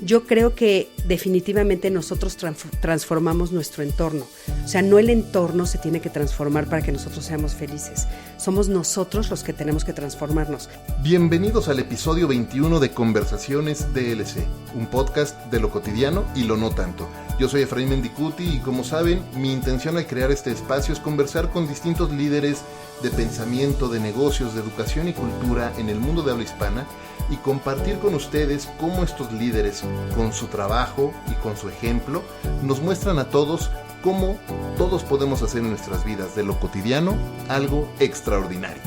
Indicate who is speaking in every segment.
Speaker 1: yo creo que definitivamente nosotros transformamos nuestro entorno. O sea, no el entorno se tiene que transformar para que nosotros seamos felices. Somos nosotros los que tenemos que transformarnos.
Speaker 2: Bienvenidos al episodio 21 de Conversaciones DLC, un podcast de lo cotidiano y lo no tanto. Yo soy Efraín Mendicuti y como saben, mi intención al crear este espacio es conversar con distintos líderes de pensamiento, de negocios, de educación y cultura en el mundo de habla hispana y compartir con ustedes cómo estos líderes, con su trabajo y con su ejemplo, nos muestran a todos cómo todos podemos hacer en nuestras vidas de lo cotidiano algo extraordinario.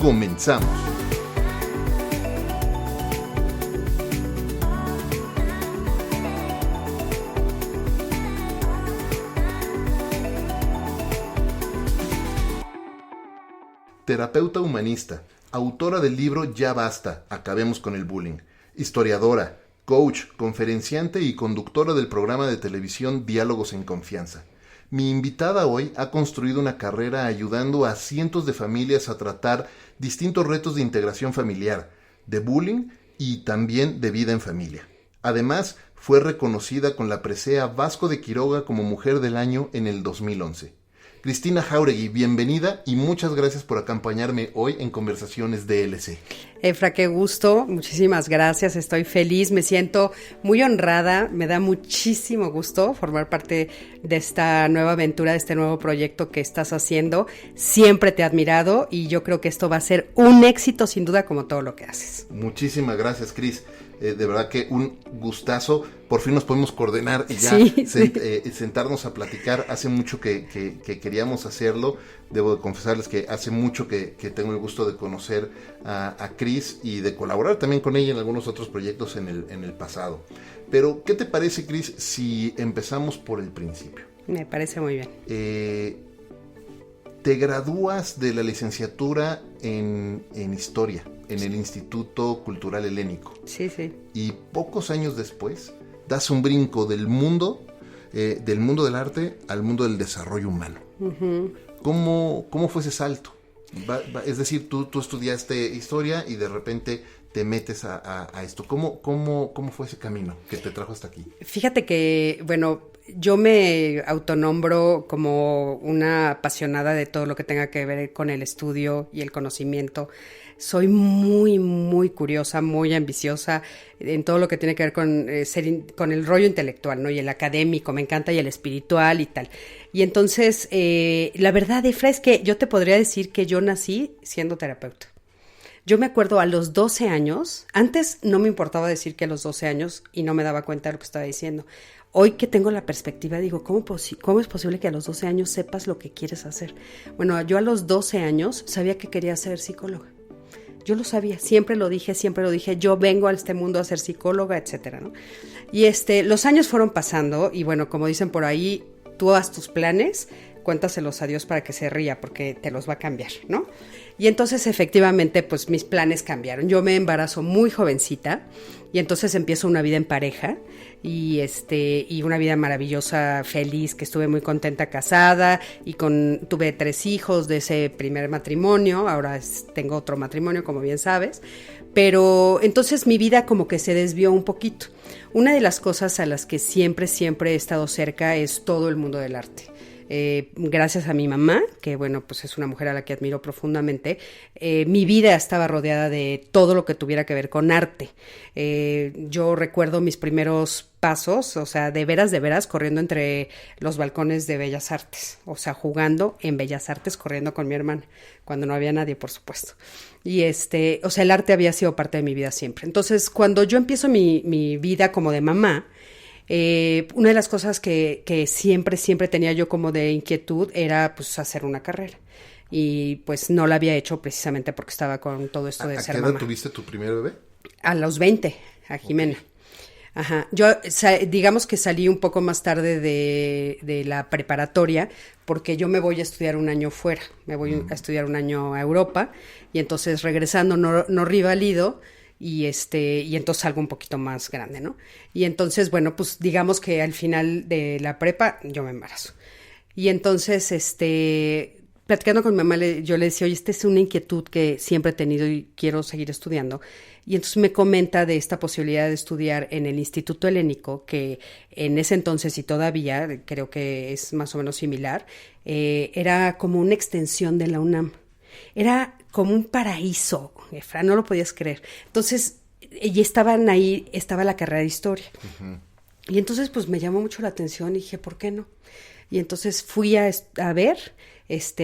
Speaker 2: ¡Comenzamos! Terapeuta humanista, autora del libro Ya basta, acabemos con el bullying, historiadora, coach, conferenciante y conductora del programa de televisión Diálogos en Confianza. Mi invitada hoy ha construido una carrera ayudando a cientos de familias a tratar distintos retos de integración familiar, de bullying y también de vida en familia. Además, fue reconocida con la presea Vasco de Quiroga como Mujer del Año en el 2011. Cristina Jáuregui, bienvenida y muchas gracias por acompañarme hoy en Conversaciones DLC.
Speaker 1: Efra, qué gusto, muchísimas gracias, estoy feliz, me siento muy honrada, me da muchísimo gusto formar parte de esta nueva aventura, de este nuevo proyecto que estás haciendo. Siempre te he admirado y yo creo que esto va a ser un éxito sin duda como todo lo que haces.
Speaker 2: Muchísimas gracias, Cris. De verdad que un gustazo, por fin nos podemos coordinar y ya sentarnos a platicar. Hace mucho que queríamos hacerlo, debo de confesarles que hace mucho que tengo el gusto de conocer a Cris y de colaborar también con ella en algunos otros proyectos en el pasado. Pero, ¿qué te parece, Cris, si empezamos por el principio?
Speaker 1: Me parece muy bien.
Speaker 2: Te gradúas de la licenciatura en Historia en el Instituto Cultural Helénico.
Speaker 1: Sí, sí.
Speaker 2: Y pocos años después das un brinco del mundo del arte al mundo del desarrollo humano. Uh-huh. ¿Cómo fue ese salto? Es decir, tú estudiaste historia y de repente te metes a esto. ¿Cómo fue ese camino que te trajo hasta aquí?
Speaker 1: Fíjate que, bueno, yo me autonombro como una apasionada de todo lo que tenga que ver con el estudio y el conocimiento. Soy muy, muy curiosa, muy ambiciosa en todo lo que tiene que ver con el rollo intelectual, ¿no? Y el académico, me encanta, y el espiritual y tal. Y entonces, la verdad, Efra, es que yo te podría decir que yo nací siendo terapeuta. Yo me acuerdo a los 12 años, antes no me importaba decir que a los 12 años y no me daba cuenta de lo que estaba diciendo. Hoy que tengo la perspectiva, digo, ¿cómo es posible que a los 12 años sepas lo que quieres hacer? Bueno, yo a los 12 años sabía que quería ser psicóloga. Yo lo sabía, siempre lo dije, yo vengo a este mundo a ser psicóloga, etcétera, ¿no? Y los años fueron pasando y bueno, como dicen por ahí, tú haz tus planes, cuéntaselos a Dios para que se ría porque te los va a cambiar, ¿no? Y entonces efectivamente pues mis planes cambiaron. Yo me embarazo muy jovencita y entonces empiezo una vida en pareja y una vida maravillosa, feliz, que estuve muy contenta casada y tuve 3 hijos de ese primer matrimonio. Ahora tengo otro matrimonio, como bien sabes, pero entonces mi vida como que se desvió un poquito. Una de las cosas a las que siempre he estado cerca es todo el mundo del arte. Gracias a mi mamá, que bueno, pues es una mujer a la que admiro profundamente, mi vida estaba rodeada de todo lo que tuviera que ver con arte. Yo recuerdo mis primeros pasos, o sea, de veras, corriendo entre los balcones de Bellas Artes, o sea, jugando en Bellas Artes, corriendo con mi hermana, cuando no había nadie, por supuesto. Y o sea, el arte había sido parte de mi vida siempre. Entonces, cuando yo empiezo mi vida como de mamá, una de las cosas que siempre tenía yo como de inquietud era pues hacer una carrera y pues no la había hecho precisamente porque estaba con todo esto de ser mamá.
Speaker 2: ¿A qué edad tuviste tu primer bebé?
Speaker 1: A los 20, a Jimena. Okay. Ajá, yo digamos que salí un poco más tarde de la preparatoria porque yo me voy a estudiar un año fuera, me voy a estudiar un año a Europa y entonces regresando no rivalido. Y entonces salgo un poquito más grande, ¿no? Y entonces, bueno, pues digamos que al final de la prepa yo me embarazo. Y entonces, platicando con mi mamá, yo le decía, oye, esta es una inquietud que siempre he tenido y quiero seguir estudiando. Y entonces me comenta de esta posibilidad de estudiar en el Instituto Helénico, que en ese entonces y todavía creo que es más o menos similar, era como una extensión de la UNAM. Era como un paraíso, Efra, no lo podías creer. Entonces, y estaban ahí, estaba la carrera de historia. Uh-huh. Y entonces pues me llamó mucho la atención y dije, ¿por qué no? Y entonces fui a ver,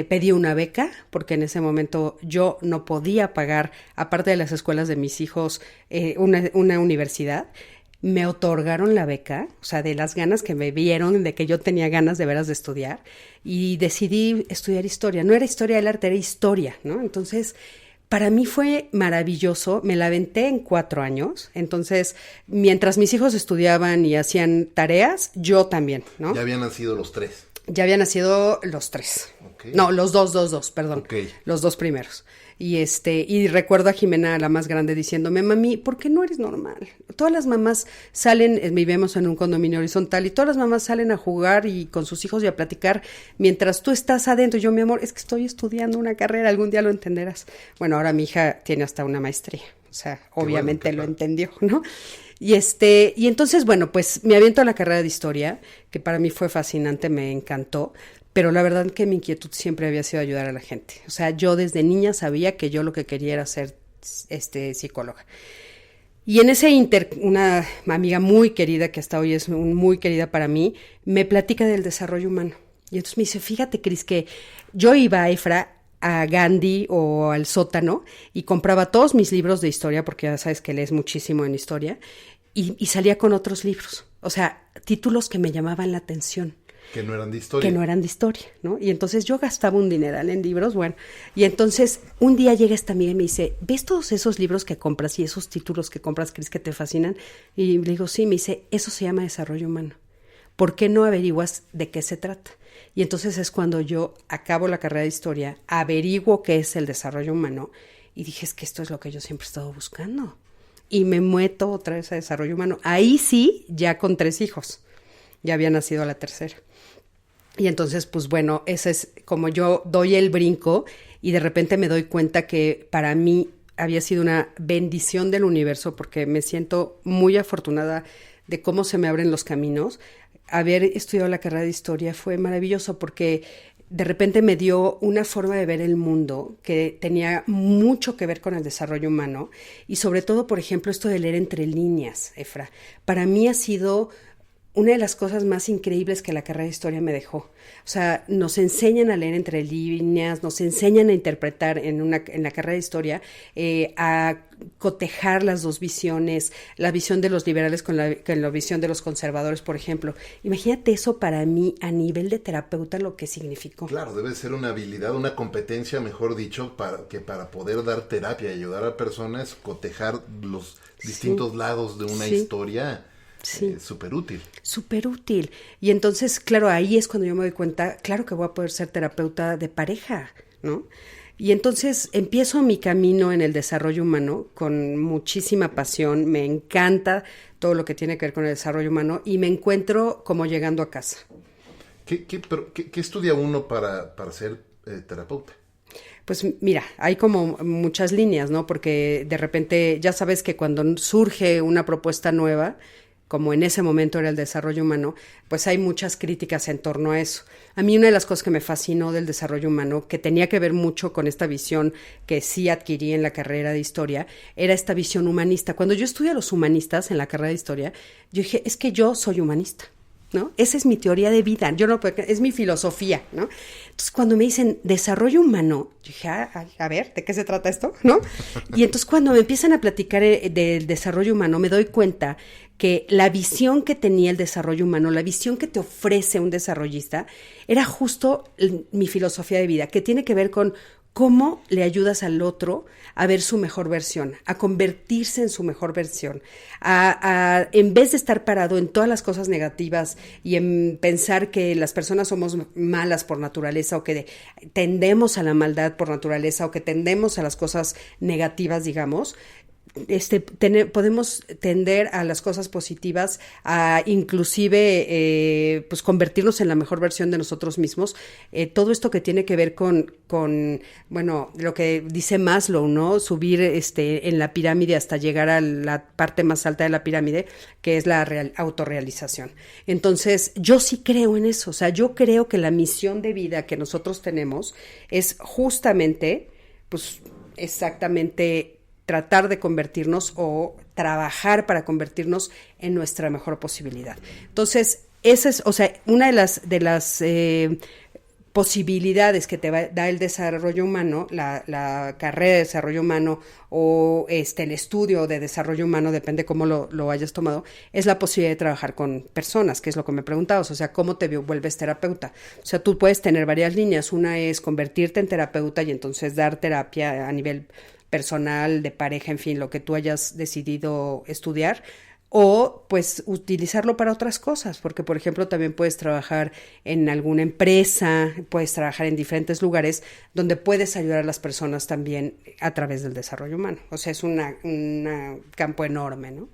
Speaker 1: pedí una beca, porque en ese momento yo no podía pagar, aparte de las escuelas de mis hijos, una universidad. Me otorgaron la beca, o sea, de las ganas que me vieron, de que yo tenía ganas de veras de estudiar, y decidí estudiar historia. No era historia del arte, era historia, ¿no? Entonces, para mí fue maravilloso, me la aventé en 4 años, entonces mientras mis hijos estudiaban y hacían tareas, yo también, ¿no?
Speaker 2: Ya habían nacido los 3.
Speaker 1: Ya habían nacido los 3. Okay. No, los dos, perdón. Okay. Los 2 primeros. Y recuerdo a Jimena, la más grande, diciéndome, mami, ¿por qué no eres normal? Todas las mamás salen, vivimos en un condominio horizontal, y todas las mamás salen a jugar y con sus hijos y a platicar mientras tú estás adentro. Y yo, mi amor, es que estoy estudiando una carrera, algún día lo entenderás. Bueno, ahora mi hija tiene hasta una maestría, o sea, obviamente lo entendió, ¿no? Y entonces, bueno, pues me aviento a la carrera de historia, que para mí fue fascinante, me encantó. Pero la verdad que mi inquietud siempre había sido ayudar a la gente. O sea, yo desde niña sabía que yo lo que quería era ser psicóloga. Y en ese una amiga muy querida, que hasta hoy es muy querida para mí, me platica del desarrollo humano. Y entonces me dice, fíjate, Cris, que yo iba a Efra, a Gandhi o al sótano, y compraba todos mis libros de historia, porque ya sabes que lees muchísimo en historia, y salía con otros libros. O sea, títulos que me llamaban la atención.
Speaker 2: Que no eran de historia.
Speaker 1: Que no eran de historia, ¿no? Y entonces yo gastaba un dineral en libros, bueno. Y entonces un día llega esta amiga y me dice, ¿ves todos esos libros que compras y esos títulos que compras, Cris, que te fascinan? Y le digo, sí. Me dice, eso se llama desarrollo humano. ¿Por qué no averiguas de qué se trata? Y entonces es cuando yo acabo la carrera de historia, averiguo qué es el desarrollo humano y dije, es que esto es lo que yo siempre he estado buscando. Y me meto otra vez a desarrollo humano. Ahí sí, ya con 3 hijos. Ya había nacido la tercera. Y entonces, pues bueno, ese es como yo doy el brinco y de repente me doy cuenta que para mí había sido una bendición del universo, porque me siento muy afortunada de cómo se me abren los caminos. Haber estudiado la carrera de historia fue maravilloso, porque de repente me dio una forma de ver el mundo que tenía mucho que ver con el desarrollo humano, y sobre todo, por ejemplo, esto de leer entre líneas, Efra. Para mí ha sido una de las cosas más increíbles que la carrera de historia me dejó. O sea, nos enseñan a leer entre líneas, nos enseñan a interpretar en la carrera de historia, a cotejar las dos visiones, la visión de los liberales con la visión de los conservadores, por ejemplo. Imagínate eso para mí a nivel de terapeuta lo que significó.
Speaker 2: Claro, debe ser una habilidad, una competencia, mejor dicho, para poder dar terapia y ayudar a personas, cotejar los distintos lados de una historia. Sí. Súper útil.
Speaker 1: Súper útil. Y entonces, claro, ahí es cuando yo me doy cuenta, claro que voy a poder ser terapeuta de pareja, ¿no? Y entonces empiezo mi camino en el desarrollo humano con muchísima pasión, me encanta todo lo que tiene que ver con el desarrollo humano y me encuentro como llegando a casa.
Speaker 2: ¿Qué estudia uno para ser terapeuta?
Speaker 1: Pues mira, hay como muchas líneas, ¿no? Porque de repente ya sabes que cuando surge una propuesta nueva, como en ese momento era el desarrollo humano, pues hay muchas críticas en torno a eso. A mí una de las cosas que me fascinó del desarrollo humano, que tenía que ver mucho con esta visión que sí adquirí en la carrera de historia, era esta visión humanista. Cuando yo estudié a los humanistas en la carrera de historia, yo dije, es que yo soy humanista, ¿no? Esa es mi teoría de vida, es mi filosofía, ¿no? Entonces, cuando me dicen desarrollo humano, yo dije, a ver, ¿de qué se trata esto? ¿No? Y entonces cuando me empiezan a platicar del desarrollo humano, me doy cuenta que la visión que tenía el desarrollo humano, la visión que te ofrece un desarrollista, era justo mi filosofía de vida, que tiene que ver con cómo le ayudas al otro a ver su mejor versión, a convertirse en su mejor versión, en vez de estar parado en todas las cosas negativas y en pensar que las personas somos malas por naturaleza o que tendemos a la maldad por naturaleza o que tendemos a las cosas negativas, digamos, podemos tender a las cosas positivas, a inclusive pues convertirnos en la mejor versión de nosotros mismos. Todo esto que tiene que ver con bueno, lo que dice Maslow, ¿no? Subir en la pirámide hasta llegar a la parte más alta de la pirámide, que es la autorrealización. Entonces, yo sí creo en eso. O sea, yo creo que la misión de vida que nosotros tenemos es justamente, pues, exactamente tratar de convertirnos o trabajar para convertirnos en nuestra mejor posibilidad. Entonces, esa es, o sea, una de las posibilidades que te da el desarrollo humano, la carrera de desarrollo humano o el estudio de desarrollo humano, depende cómo lo hayas tomado, es la posibilidad de trabajar con personas, que es lo que me preguntabas, o sea, ¿cómo te vuelves terapeuta? O sea, tú puedes tener varias líneas, una es convertirte en terapeuta y entonces dar terapia a nivel personal, de pareja, en fin, lo que tú hayas decidido estudiar, o pues utilizarlo para otras cosas, porque por ejemplo también puedes trabajar en alguna empresa, puedes trabajar en diferentes lugares donde puedes ayudar a las personas también a través del desarrollo humano. O sea, es un campo enorme, ¿no?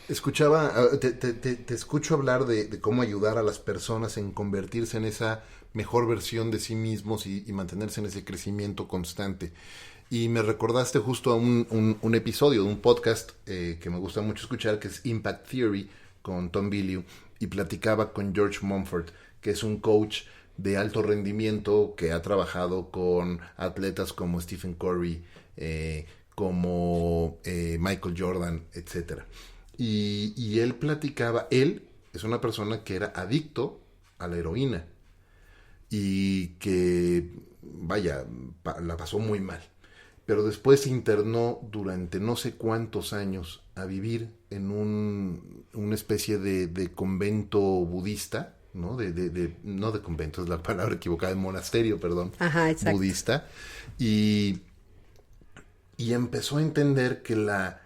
Speaker 2: Te escucho hablar de cómo ayudar a las personas en convertirse en esa mejor versión de sí mismos y mantenerse en ese crecimiento constante. Y me recordaste justo a un episodio de un podcast que me gusta mucho escuchar, que es Impact Theory, con Tom Bilyeu, y platicaba con George Monfort, que es un coach de alto rendimiento que ha trabajado con atletas como Stephen Curry, como Michael Jordan, etc. Y él platicaba, él es una persona que era adicto a la heroína y que, vaya, la pasó muy mal. Pero después se internó durante no sé cuántos años a vivir en una especie de convento budista, ¿no? No de convento, es la palabra equivocada, de monasterio, perdón.
Speaker 1: Ajá, exacto.
Speaker 2: Budista. Y empezó a entender que la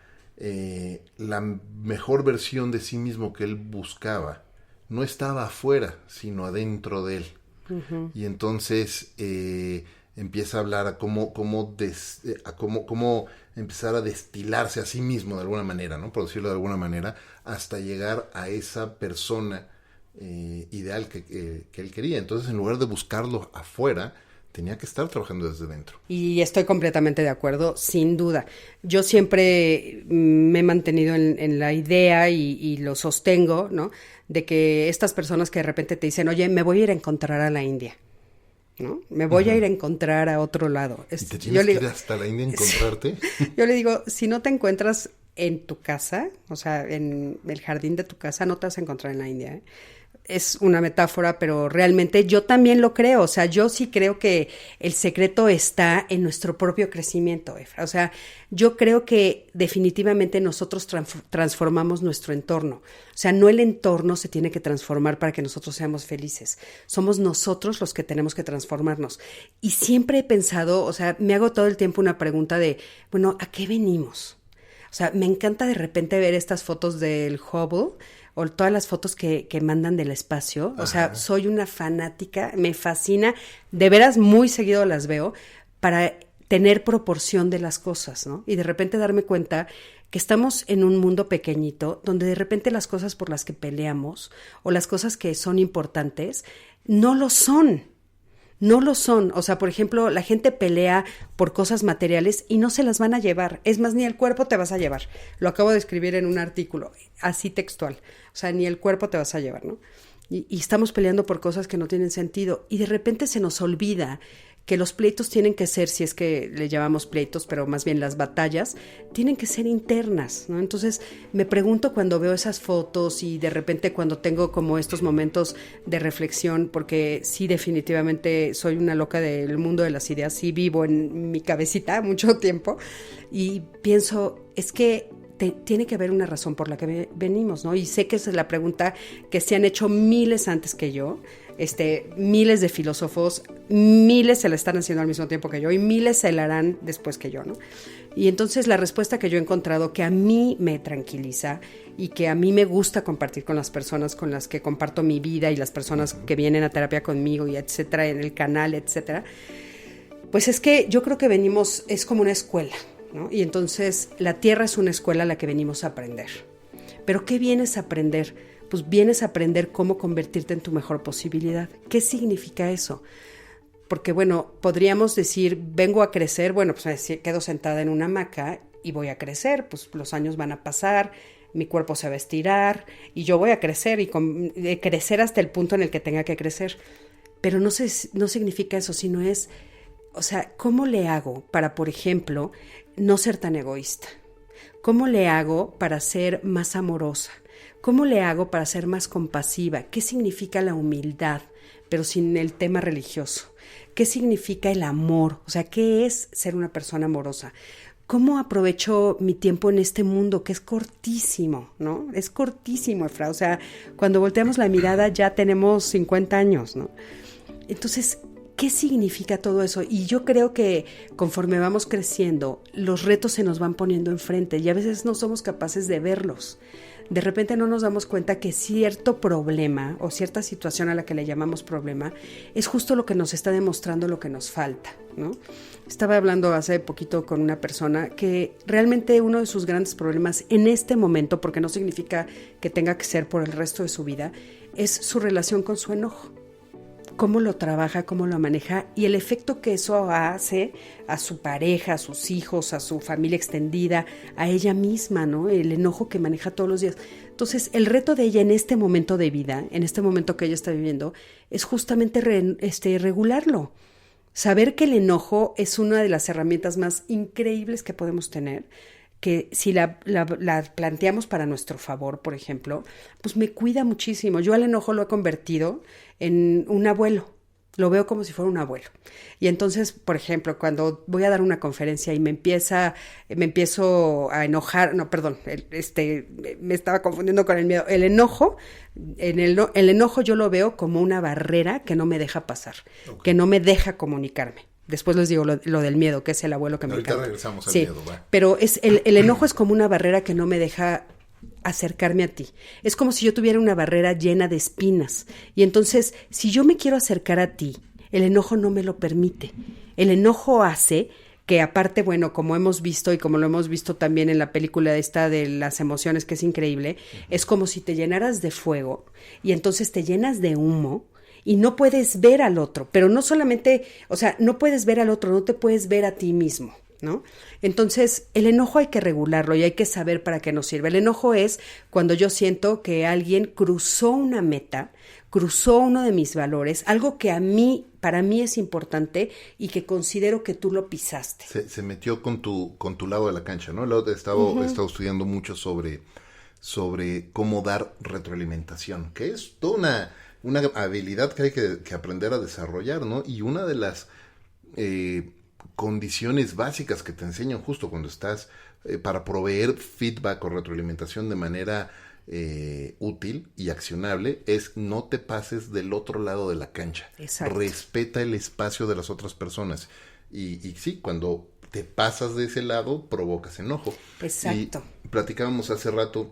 Speaker 2: mejor versión de sí mismo que él buscaba no estaba afuera, sino adentro de él. Uh-huh. Y entonces empieza a hablar a cómo empezar a destilarse a sí mismo de alguna manera, ¿no? Por decirlo de alguna manera, hasta llegar a esa persona ideal que él quería. Entonces, en lugar de buscarlo afuera, tenía que estar trabajando desde dentro.
Speaker 1: Y estoy completamente de acuerdo, sin duda. Yo siempre me he mantenido en la idea y lo sostengo, ¿no? De que estas personas que de repente te dicen, oye, me voy a ir a encontrar a la India, ¿no? Me voy a ir a encontrar a otro lado.
Speaker 2: ¿Y te tienes que ir hasta la India a encontrarte?
Speaker 1: Yo le digo, si no te encuentras en tu casa, o sea, en el jardín de tu casa, no te vas a encontrar en la India, ¿eh? Es una metáfora, pero realmente yo también lo creo. O sea, yo sí creo que el secreto está en nuestro propio crecimiento, Efra. O sea, yo creo que definitivamente nosotros transformamos nuestro entorno. O sea, no el entorno se tiene que transformar para que nosotros seamos felices. Somos nosotros los que tenemos que transformarnos. Y siempre he pensado, o sea, me hago todo el tiempo una pregunta de, bueno, ¿a qué venimos? O sea, me encanta de repente ver estas fotos del Hubble, o todas las fotos que mandan del espacio. O sea, soy una fanática, me fascina, de veras muy seguido las veo, para tener proporción de las cosas, ¿no? Y de repente darme cuenta que estamos en un mundo pequeñito, donde de repente las cosas por las que peleamos, o las cosas que son importantes, no lo son. No lo son. O sea, por ejemplo, la gente pelea por cosas materiales y no se las van a llevar. Es más, ni el cuerpo te vas a llevar. Lo acabo de escribir en un artículo, así textual. O sea, ni el cuerpo te vas a llevar, ¿no? Y estamos peleando por cosas que no tienen sentido. Y de repente se nos olvida que los pleitos tienen que ser, si es que le llamamos pleitos, pero más bien las batallas, tienen que ser internas, ¿no? Entonces me pregunto cuando veo esas fotos y de repente cuando tengo como estos momentos de reflexión, porque sí definitivamente soy una loca del mundo de las ideas, sí vivo en mi cabecita mucho tiempo y pienso, es que tiene que haber una razón por la que venimos, ¿no? Y sé que esa es la pregunta que se han hecho miles antes que yo, miles de filósofos, miles se la están haciendo al mismo tiempo que yo y miles se la harán después que yo, ¿no? Y entonces la respuesta que yo he encontrado, que a mí me tranquiliza y que a mí me gusta compartir con las personas con las que comparto mi vida y las personas que vienen a terapia conmigo y etcétera, en el canal, etcétera, pues es que yo creo que venimos, es como una escuela. ¿no? Y entonces la tierra es una escuela a la que venimos a aprender. ¿Pero qué vienes a aprender? Pues vienes a aprender cómo convertirte en tu mejor posibilidad. ¿Qué significa eso? Porque, bueno, podríamos decir, vengo a crecer, bueno, pues me quedo sentada en una hamaca y voy a crecer, pues los años van a pasar, mi cuerpo se va a estirar y yo voy a crecer y crecer hasta el punto en el que tenga que crecer. Pero no significa eso, sino es, o sea, ¿cómo le hago para, por ejemplo, no ser tan egoísta? ¿Cómo le hago para ser más amorosa? ¿Cómo le hago para ser más compasiva? ¿Qué significa la humildad, pero sin el tema religioso? ¿Qué significa el amor? O sea, ¿qué es ser una persona amorosa? ¿Cómo aprovecho mi tiempo en este mundo que es cortísimo, ¿no? Es cortísimo, Efra. O sea, cuando volteamos la mirada ya tenemos 50 años, ¿no? Entonces, ¿qué significa todo eso? Y yo creo que conforme vamos creciendo, los retos se nos van poniendo enfrente y a veces no somos capaces de verlos. De repente no nos damos cuenta que cierto problema o cierta situación a la que le llamamos problema es justo lo que nos está demostrando lo que nos falta, ¿no? Estaba hablando hace poquito con una persona que realmente uno de sus grandes problemas en este momento, porque no significa que tenga que ser por el resto de su vida, es su relación con su enojo. Cómo lo trabaja, cómo lo maneja y el efecto que eso hace a su pareja, a sus hijos, a su familia extendida, a ella misma, ¿no? El enojo que maneja todos los días. Entonces, el reto de ella en este momento de vida, en este momento que ella está viviendo, es justamente regularlo. Saber que el enojo es una de las herramientas más increíbles que podemos tener, que si la planteamos para nuestro favor, por ejemplo, pues me cuida muchísimo. Yo al enojo lo he convertido en un abuelo. Lo veo como si fuera un abuelo. Y entonces, por ejemplo, cuando voy a dar una conferencia y me empiezo a enojar, no, perdón, me estaba confundiendo con el miedo. El enojo, el enojo yo lo veo como una barrera que no me deja pasar, okay, que no me deja comunicarme. Después les digo lo del miedo, que es el abuelo que me encanta.
Speaker 2: Ahorita regresamos al miedo, va.
Speaker 1: Pero el enojo es como una barrera que no me deja acercarme a ti. Es como si yo tuviera una barrera llena de espinas. Y entonces, si yo me quiero acercar a ti, el enojo no me lo permite. El enojo hace que, aparte, bueno, como hemos visto y como lo hemos visto también en la película esta de las emociones, que es increíble, es como si te llenaras de fuego y entonces te llenas de humo y no puedes ver al otro, pero no solamente, o sea, no puedes ver al otro, no te puedes ver a ti mismo, ¿no? Entonces, el enojo hay que regularlo y hay que saber para qué nos sirve. El enojo es cuando yo siento que alguien cruzó una meta, cruzó uno de mis valores, algo que para mí es importante y que considero que tú lo pisaste.
Speaker 2: Se metió con tu lado de la cancha, ¿no? He estado estudiando mucho sobre cómo dar retroalimentación, que es toda una habilidad que hay que aprender a desarrollar, ¿no? Y una de las condiciones básicas que te enseñan justo cuando estás para proveer feedback o retroalimentación de manera útil y accionable es no te pases del otro lado de la cancha.
Speaker 1: Exacto.
Speaker 2: Respeta el espacio de las otras personas. Y sí, cuando te pasas de ese lado, provocas enojo.
Speaker 1: Exacto.
Speaker 2: Y platicábamos hace rato,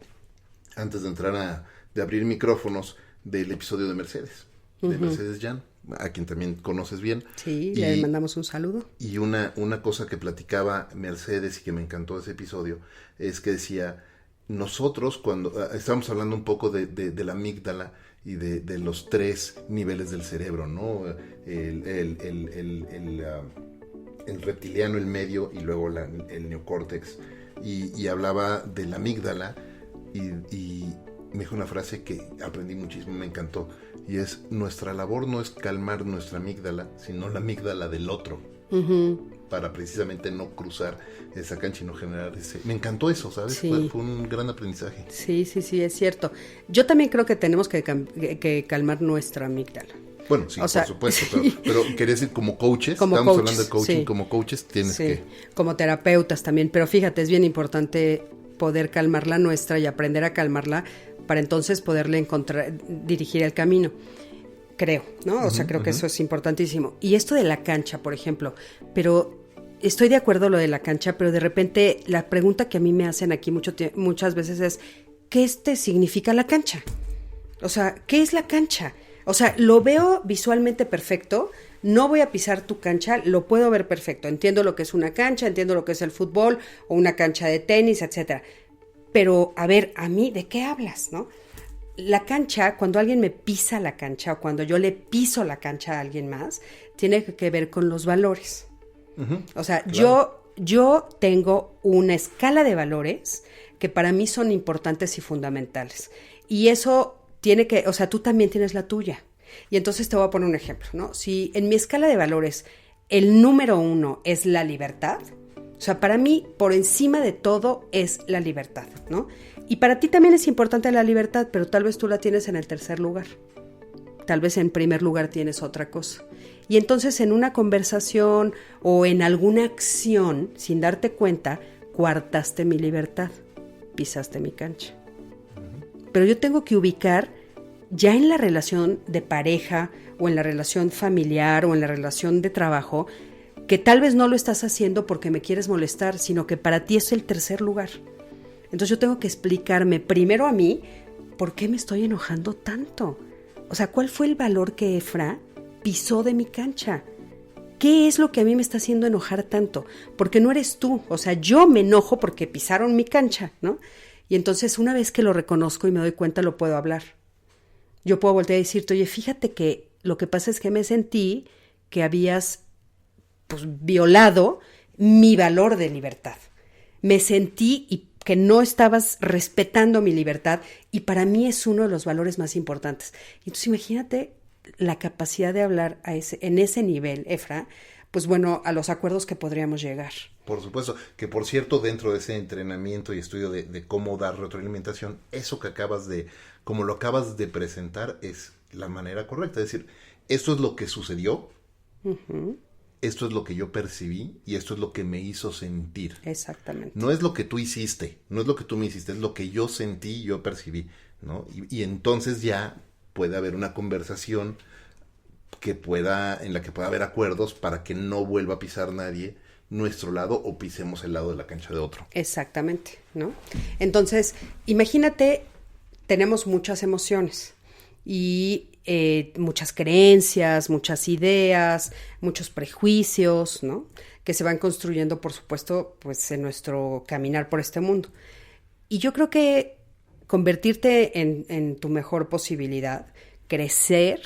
Speaker 2: antes de entrar de abrir micrófonos, del episodio de Mercedes, de Mercedes Jan, a quien también conoces bien.
Speaker 1: Sí, le mandamos un saludo.
Speaker 2: Y una cosa que platicaba Mercedes y que me encantó ese episodio, es que decía, nosotros cuando, estábamos hablando un poco de la amígdala y de los 3 niveles del cerebro, ¿no? El reptiliano, el medio y luego el neocórtex. Y hablaba de la amígdala y me dijo una frase que aprendí muchísimo, me encantó, y es: nuestra labor no es calmar nuestra amígdala, sino la amígdala del otro, para precisamente no cruzar esa cancha y no generar ese... Me encantó eso, ¿sabes?
Speaker 1: Sí.
Speaker 2: Fue un gran aprendizaje.
Speaker 1: Sí, es cierto. Yo también creo que tenemos que calmar nuestra amígdala.
Speaker 2: Bueno, sí, por supuesto,
Speaker 1: sí.
Speaker 2: pero quería decir, como coaches, estamos hablando de coaching, sí. Como coaches tienes que...
Speaker 1: Como terapeutas también, pero fíjate, es bien importante poder calmar la nuestra y aprender a calmarla para entonces poderle dirigir el camino, creo, ¿no? O sea, creo que eso es importantísimo. Y esto de la cancha, por ejemplo, pero estoy de acuerdo lo de la cancha, pero de repente la pregunta que a mí me hacen aquí muchas veces es, ¿qué significa la cancha? O sea, ¿qué es la cancha? O sea, lo veo visualmente perfecto, no voy a pisar tu cancha, lo puedo ver perfecto. Entiendo lo que es una cancha, entiendo lo que es el fútbol o una cancha de tenis, etcétera. Pero, a ver, a mí, ¿de qué hablas, no? La cancha, cuando alguien me pisa la cancha o cuando yo le piso la cancha a alguien más, tiene que ver con los valores. O sea, claro. Yo tengo una escala de valores que para mí son importantes y fundamentales. Y eso tiene que, o sea, tú también tienes la tuya. Y entonces te voy a poner un ejemplo, ¿no? Si en mi escala de valores el número 1 es la libertad, o sea, para mí, por encima de todo es la libertad, ¿no? Y para ti también es importante la libertad, pero tal vez tú la tienes en el tercer lugar. Tal vez en primer lugar tienes otra cosa. Y entonces en una conversación o en alguna acción, sin darte cuenta, coartaste mi libertad, pisaste mi cancha. Pero yo tengo que ubicar ya en la relación de pareja o en la relación familiar o en la relación de trabajo, que tal vez no lo estás haciendo porque me quieres molestar, sino que para ti es el tercer lugar. Entonces yo tengo que explicarme primero a mí por qué me estoy enojando tanto. O sea, ¿cuál fue el valor que Efra pisó de mi cancha? ¿Qué es lo que a mí me está haciendo enojar tanto? Porque no eres tú. O sea, yo me enojo porque pisaron mi cancha, ¿no? Y entonces una vez que lo reconozco y me doy cuenta, lo puedo hablar. Yo puedo voltear y decirte, oye, fíjate que lo que pasa es que me sentí que habías violado mi valor de libertad. Me sentí y que no estabas respetando mi libertad y para mí es uno de los valores más importantes. Entonces imagínate la capacidad de hablar en ese nivel, Efra, pues bueno, a los acuerdos que podríamos llegar.
Speaker 2: Por supuesto, que por cierto, dentro de ese entrenamiento y estudio de cómo dar retroalimentación, eso que como lo acabas de presentar, es la manera correcta. Es decir, esto es lo que sucedió, esto es lo que yo percibí y esto es lo que me hizo sentir.
Speaker 1: Exactamente.
Speaker 2: No es lo que tú hiciste, no es lo que tú me hiciste, es lo que yo sentí, yo percibí, ¿no? Y entonces ya puede haber una conversación en la que pueda haber acuerdos para que no vuelva a pisar nadie nuestro lado o pisemos el lado de la cancha de otro.
Speaker 1: Exactamente, ¿no? Entonces, imagínate, tenemos muchas emociones y muchas creencias, muchas ideas, muchos prejuicios, ¿no? Que se van construyendo, por supuesto, pues en nuestro caminar por este mundo. Y yo creo que convertirte en tu mejor posibilidad, crecer,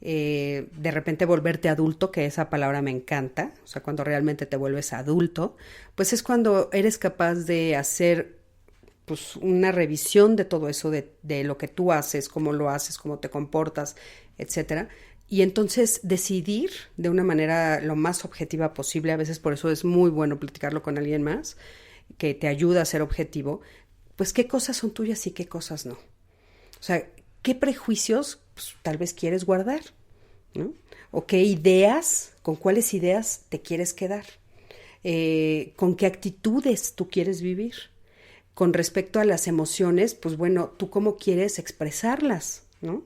Speaker 1: de repente volverte adulto, que esa palabra me encanta, o sea, cuando realmente te vuelves adulto, pues es cuando eres capaz de hacer pues una revisión de todo eso, de lo que tú haces, cómo lo haces, cómo te comportas, etcétera, y entonces decidir de una manera lo más objetiva posible. A veces por eso es muy bueno platicarlo con alguien más, que te ayuda a ser objetivo, pues qué cosas son tuyas y qué cosas no. O sea, qué prejuicios pues, tal vez quieres guardar, ¿no? O qué ideas, con cuáles ideas te quieres quedar, con qué actitudes tú quieres vivir. Con respecto a las emociones, pues bueno, tú cómo quieres expresarlas, ¿no?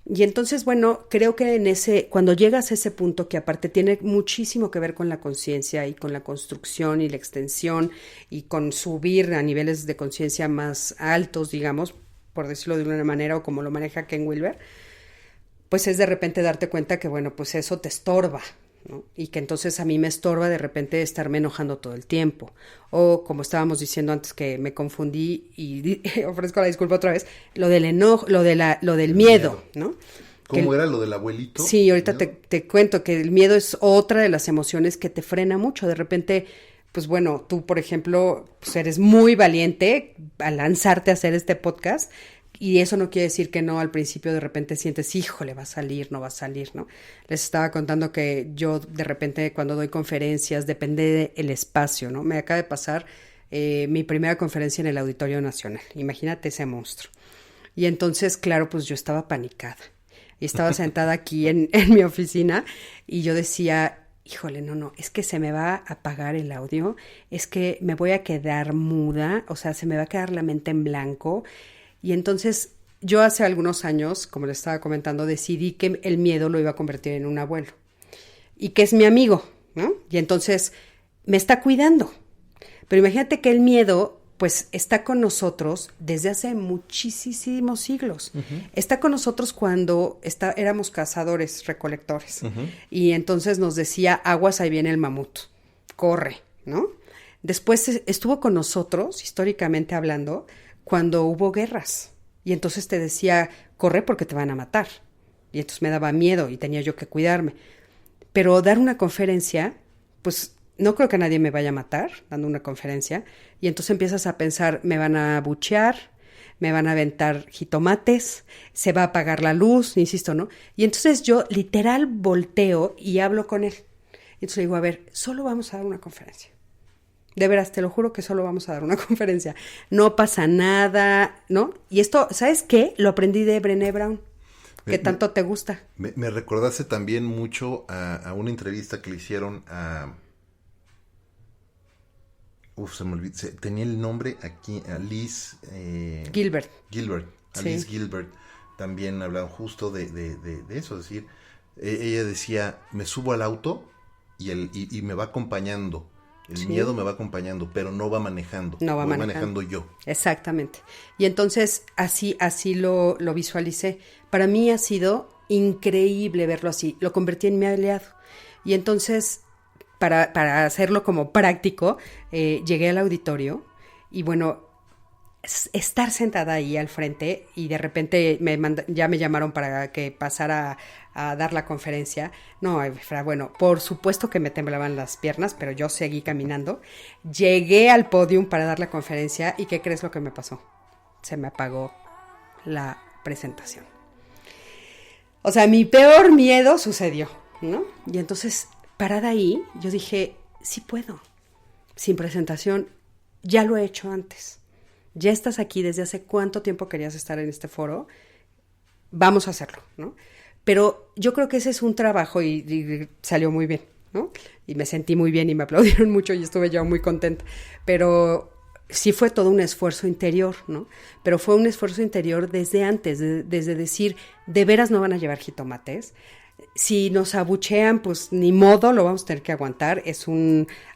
Speaker 1: Y entonces, bueno, creo que cuando llegas a ese punto que aparte tiene muchísimo que ver con la conciencia y con la construcción y la extensión y con subir a niveles de conciencia más altos, digamos, por decirlo de una manera, o como lo maneja Ken Wilber, pues es de repente darte cuenta que, bueno, pues eso te estorba, ¿no? Y que entonces a mí me estorba de repente estarme enojando todo el tiempo. O como estábamos diciendo antes que me confundí y ofrezco la disculpa otra vez, lo del enojo, lo del miedo, ¿no?
Speaker 2: ¿Cómo era lo del abuelito?
Speaker 1: Sí, ahorita te cuento que el miedo es otra de las emociones que te frena mucho. De repente, pues bueno, tú, por ejemplo, pues eres muy valiente al lanzarte a hacer este podcast. Y eso no quiere decir que no, al principio de repente sientes, híjole, va a salir, no va a salir, ¿no? Les estaba contando que yo de repente cuando doy conferencias, depende del espacio, ¿no? Me acaba de pasar mi primera conferencia en el Auditorio Nacional. Imagínate ese monstruo. Y entonces, claro, pues yo estaba panicada. Y estaba sentada aquí en mi oficina y yo decía, híjole, no, es que se me va a apagar el audio, es que me voy a quedar muda, o sea, se me va a quedar la mente en blanco. Y entonces yo hace algunos años, como les estaba comentando, decidí que el miedo lo iba a convertir en un abuelo y que es mi amigo, ¿no? Y entonces me está cuidando. Pero imagínate que el miedo pues está con nosotros desde hace muchísimos siglos. Está con nosotros cuando éramos cazadores, recolectores. Y entonces nos decía, aguas, ahí viene el mamut, corre, ¿no? Después estuvo con nosotros, históricamente hablando, cuando hubo guerras. Y entonces te decía, corre porque te van a matar. Y entonces me daba miedo y tenía yo que cuidarme. Pero dar una conferencia, pues no creo que nadie me vaya a matar dando una conferencia. Y entonces empiezas a pensar, me van a abuchear, me van a aventar jitomates, se va a apagar la luz, insisto, ¿no? Y entonces yo literal volteo y hablo con él. Entonces le digo, a ver, solo vamos a dar una conferencia. De veras, te lo juro que solo vamos a dar una conferencia. No pasa nada, ¿no? Y esto, ¿sabes qué? Lo aprendí de Brené Brown, que tanto te gusta.
Speaker 2: Me recordaste también mucho a una entrevista que le hicieron a... se me olvidó. Tenía el nombre aquí, a Liz...
Speaker 1: Gilbert.
Speaker 2: A Liz Gilbert. También hablaban justo de eso. Es decir, ella decía, me subo al auto y me va acompañando. El miedo me va acompañando, pero no va manejando.
Speaker 1: No va
Speaker 2: manejando yo.
Speaker 1: Exactamente. Y entonces así lo visualicé. Para mí ha sido increíble verlo así. Lo convertí en mi aliado. Y entonces, para hacerlo como práctico, llegué al auditorio y bueno, estar sentada ahí al frente y de repente ya me llamaron para que pasara a dar la conferencia. No, bueno, por supuesto que me temblaban las piernas, pero yo seguí caminando. Llegué al podium para dar la conferencia y ¿qué crees lo que me pasó? Se me apagó la presentación. O sea, mi peor miedo sucedió, ¿no? Y entonces, parada ahí, yo dije, sí puedo. Sin presentación, ya lo he hecho antes. Ya estás aquí, ¿desde hace cuánto tiempo querías estar en este foro? Vamos a hacerlo, ¿no? Pero yo creo que ese es un trabajo y salió muy bien, ¿no? Y me sentí muy bien y me aplaudieron mucho y estuve yo muy contenta. Pero sí fue todo un esfuerzo interior, ¿no? Pero fue un esfuerzo interior desde antes, desde decir, ¿de veras no van a llevar jitomates? Si nos abuchean, pues ni modo, lo vamos a tener que aguantar, es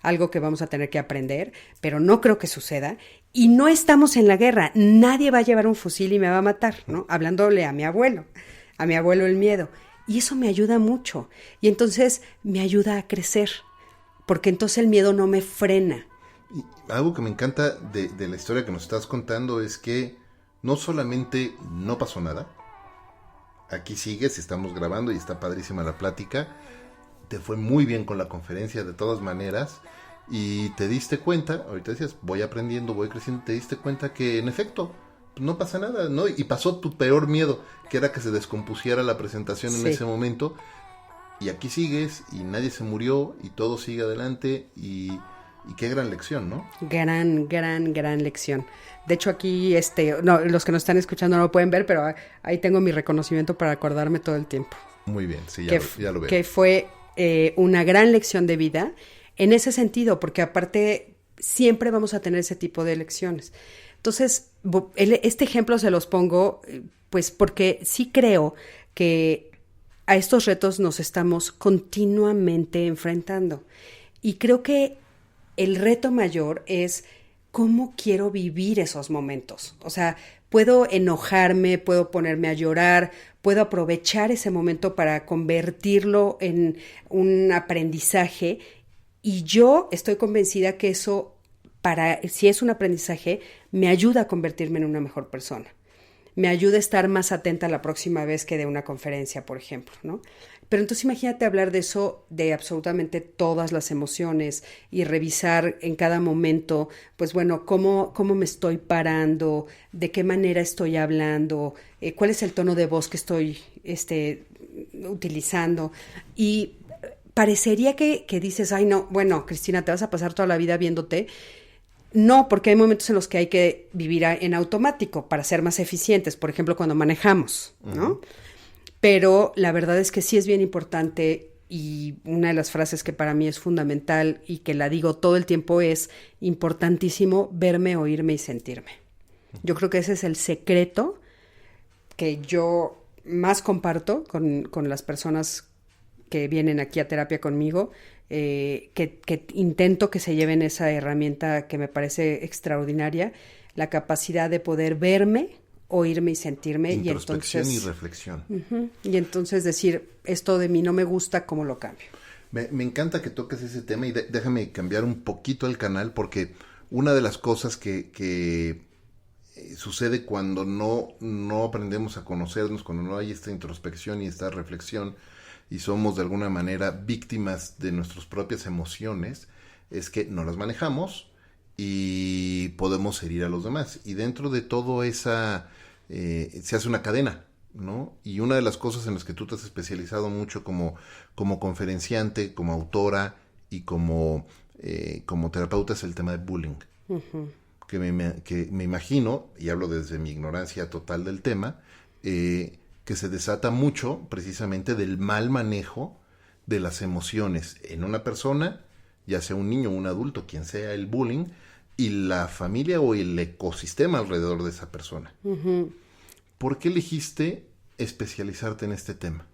Speaker 1: algo que vamos a tener que aprender, pero no creo que suceda. Y no estamos en la guerra, nadie va a llevar un fusil y me va a matar, ¿no? Hablándole a mi abuelo el miedo. Y eso me ayuda mucho. Y entonces me ayuda a crecer, porque entonces el miedo no me frena.
Speaker 2: Y algo que me encanta de la historia que nos estás contando es que no solamente no pasó nada, aquí sigues, estamos grabando y está padrísima la plática, te fue muy bien con la conferencia de todas maneras y te diste cuenta, ahorita decías, voy aprendiendo, voy creciendo, te diste cuenta que en efecto no pasa nada, ¿no? Y pasó tu peor miedo, que era que se descompusiera la presentación en ese momento, y aquí sigues y nadie se murió y todo sigue adelante y qué gran lección, ¿no?
Speaker 1: Gran lección. De hecho aquí, los que nos están escuchando no lo pueden ver, pero ahí tengo mi reconocimiento para acordarme todo el tiempo.
Speaker 2: Muy bien, sí, ya lo veo.
Speaker 1: Que fue una gran lección de vida en ese sentido, porque aparte siempre vamos a tener ese tipo de lecciones. Entonces, este ejemplo se los pongo, pues porque sí creo que a estos retos nos estamos continuamente enfrentando. Y creo que el reto mayor es cómo quiero vivir esos momentos. O sea, puedo enojarme, puedo ponerme a llorar, puedo aprovechar ese momento para convertirlo en un aprendizaje. Y yo estoy convencida que eso, si es un aprendizaje, me ayuda a convertirme en una mejor persona. Me ayuda a estar más atenta la próxima vez que de una conferencia, por ejemplo, ¿no? Pero entonces imagínate hablar de eso, de absolutamente todas las emociones y revisar en cada momento, pues bueno, cómo me estoy parando, de qué manera estoy hablando, cuál es el tono de voz que estoy utilizando. Y parecería que dices, ay no, bueno, Cristina, te vas a pasar toda la vida viéndote. No, porque hay momentos en los que hay que vivir en automático para ser más eficientes, por ejemplo, cuando manejamos, ¿no? Uh-huh. Pero la verdad es que sí es bien importante y una de las frases que para mí es fundamental y que la digo todo el tiempo es importantísimo verme, oírme y sentirme. Yo creo que ese es el secreto que yo más comparto con las personas que vienen aquí a terapia conmigo que intento que se lleven esa herramienta que me parece extraordinaria, la capacidad de poder verme, oírme y sentirme.
Speaker 2: Introspección y reflexión.
Speaker 1: Y entonces decir, esto de mí no me gusta, ¿cómo lo cambio?
Speaker 2: Me encanta que toques ese tema y déjame cambiar un poquito el canal, porque una de las cosas que sucede cuando no aprendemos a conocernos, cuando no hay esta introspección y esta reflexión y somos de alguna manera víctimas de nuestras propias emociones, es que no las manejamos y podemos herir a los demás. Y dentro de todo esa se hace una cadena, ¿no? Y una de las cosas en las que tú te has especializado mucho como conferenciante, como autora y como terapeuta es el tema de bullying. Uh-huh. Que me imagino, y hablo desde mi ignorancia total del tema, que se desata mucho precisamente del mal manejo de las emociones en una persona, ya sea un niño o un adulto, quien sea el bullying, y la familia o el ecosistema alrededor de esa persona. Uh-huh. ¿Por qué elegiste especializarte en este tema?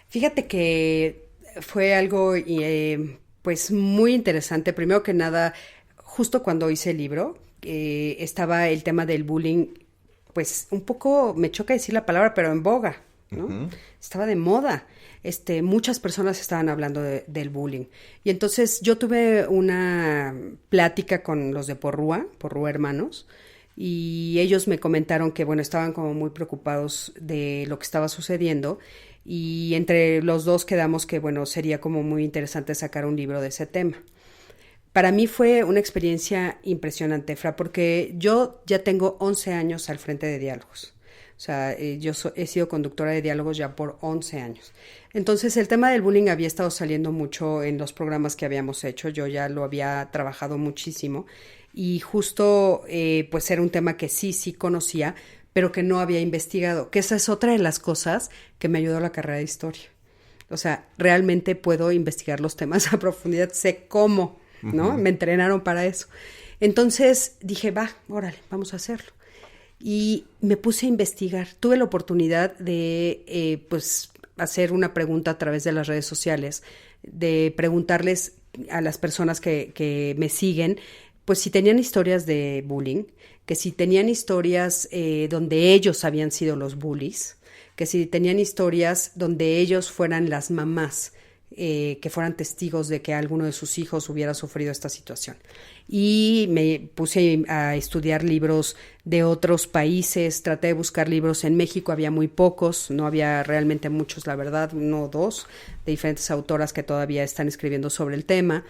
Speaker 1: Fíjate que fue algo pues muy interesante. Primero que nada, justo cuando hice el libro, estaba el tema del bullying, pues un poco, me choca decir la palabra, pero en boga, ¿no? Uh-huh. Estaba de moda. Muchas personas estaban hablando del bullying. Y entonces yo tuve una plática con los de Porrúa Hermanos, y ellos me comentaron que, bueno, estaban como muy preocupados de lo que estaba sucediendo, y entre los dos quedamos que, bueno, sería como muy interesante sacar un libro de ese tema. Para mí fue una experiencia impresionante, Fra, porque yo ya tengo 11 años al frente de Diálogos. O sea, he sido conductora de Diálogos ya por 11 años. Entonces, el tema del bullying había estado saliendo mucho en los programas que habíamos hecho. Yo ya lo había trabajado muchísimo. Y justo, pues era un tema que sí conocía, pero que no había investigado. Que esa es otra de las cosas que me ayudó a la carrera de historia. O sea, realmente puedo investigar los temas a profundidad. Sé cómo, ¿no? Uh-huh. Me entrenaron para eso. Entonces dije, órale, vamos a hacerlo. Y me puse a investigar. Tuve la oportunidad de, pues, hacer una pregunta a través de las redes sociales, de preguntarles a las personas que me siguen, pues si tenían historias de bullying, que si tenían historias donde ellos habían sido los bullies, que si tenían historias donde ellos fueran las mamás, que fueran testigos de que alguno de sus hijos hubiera sufrido esta situación. Y me puse a estudiar libros de otros países, traté de buscar libros en México, había muy pocos, no había realmente muchos, la verdad, 1 o 2, de diferentes autoras que todavía están escribiendo sobre el tema.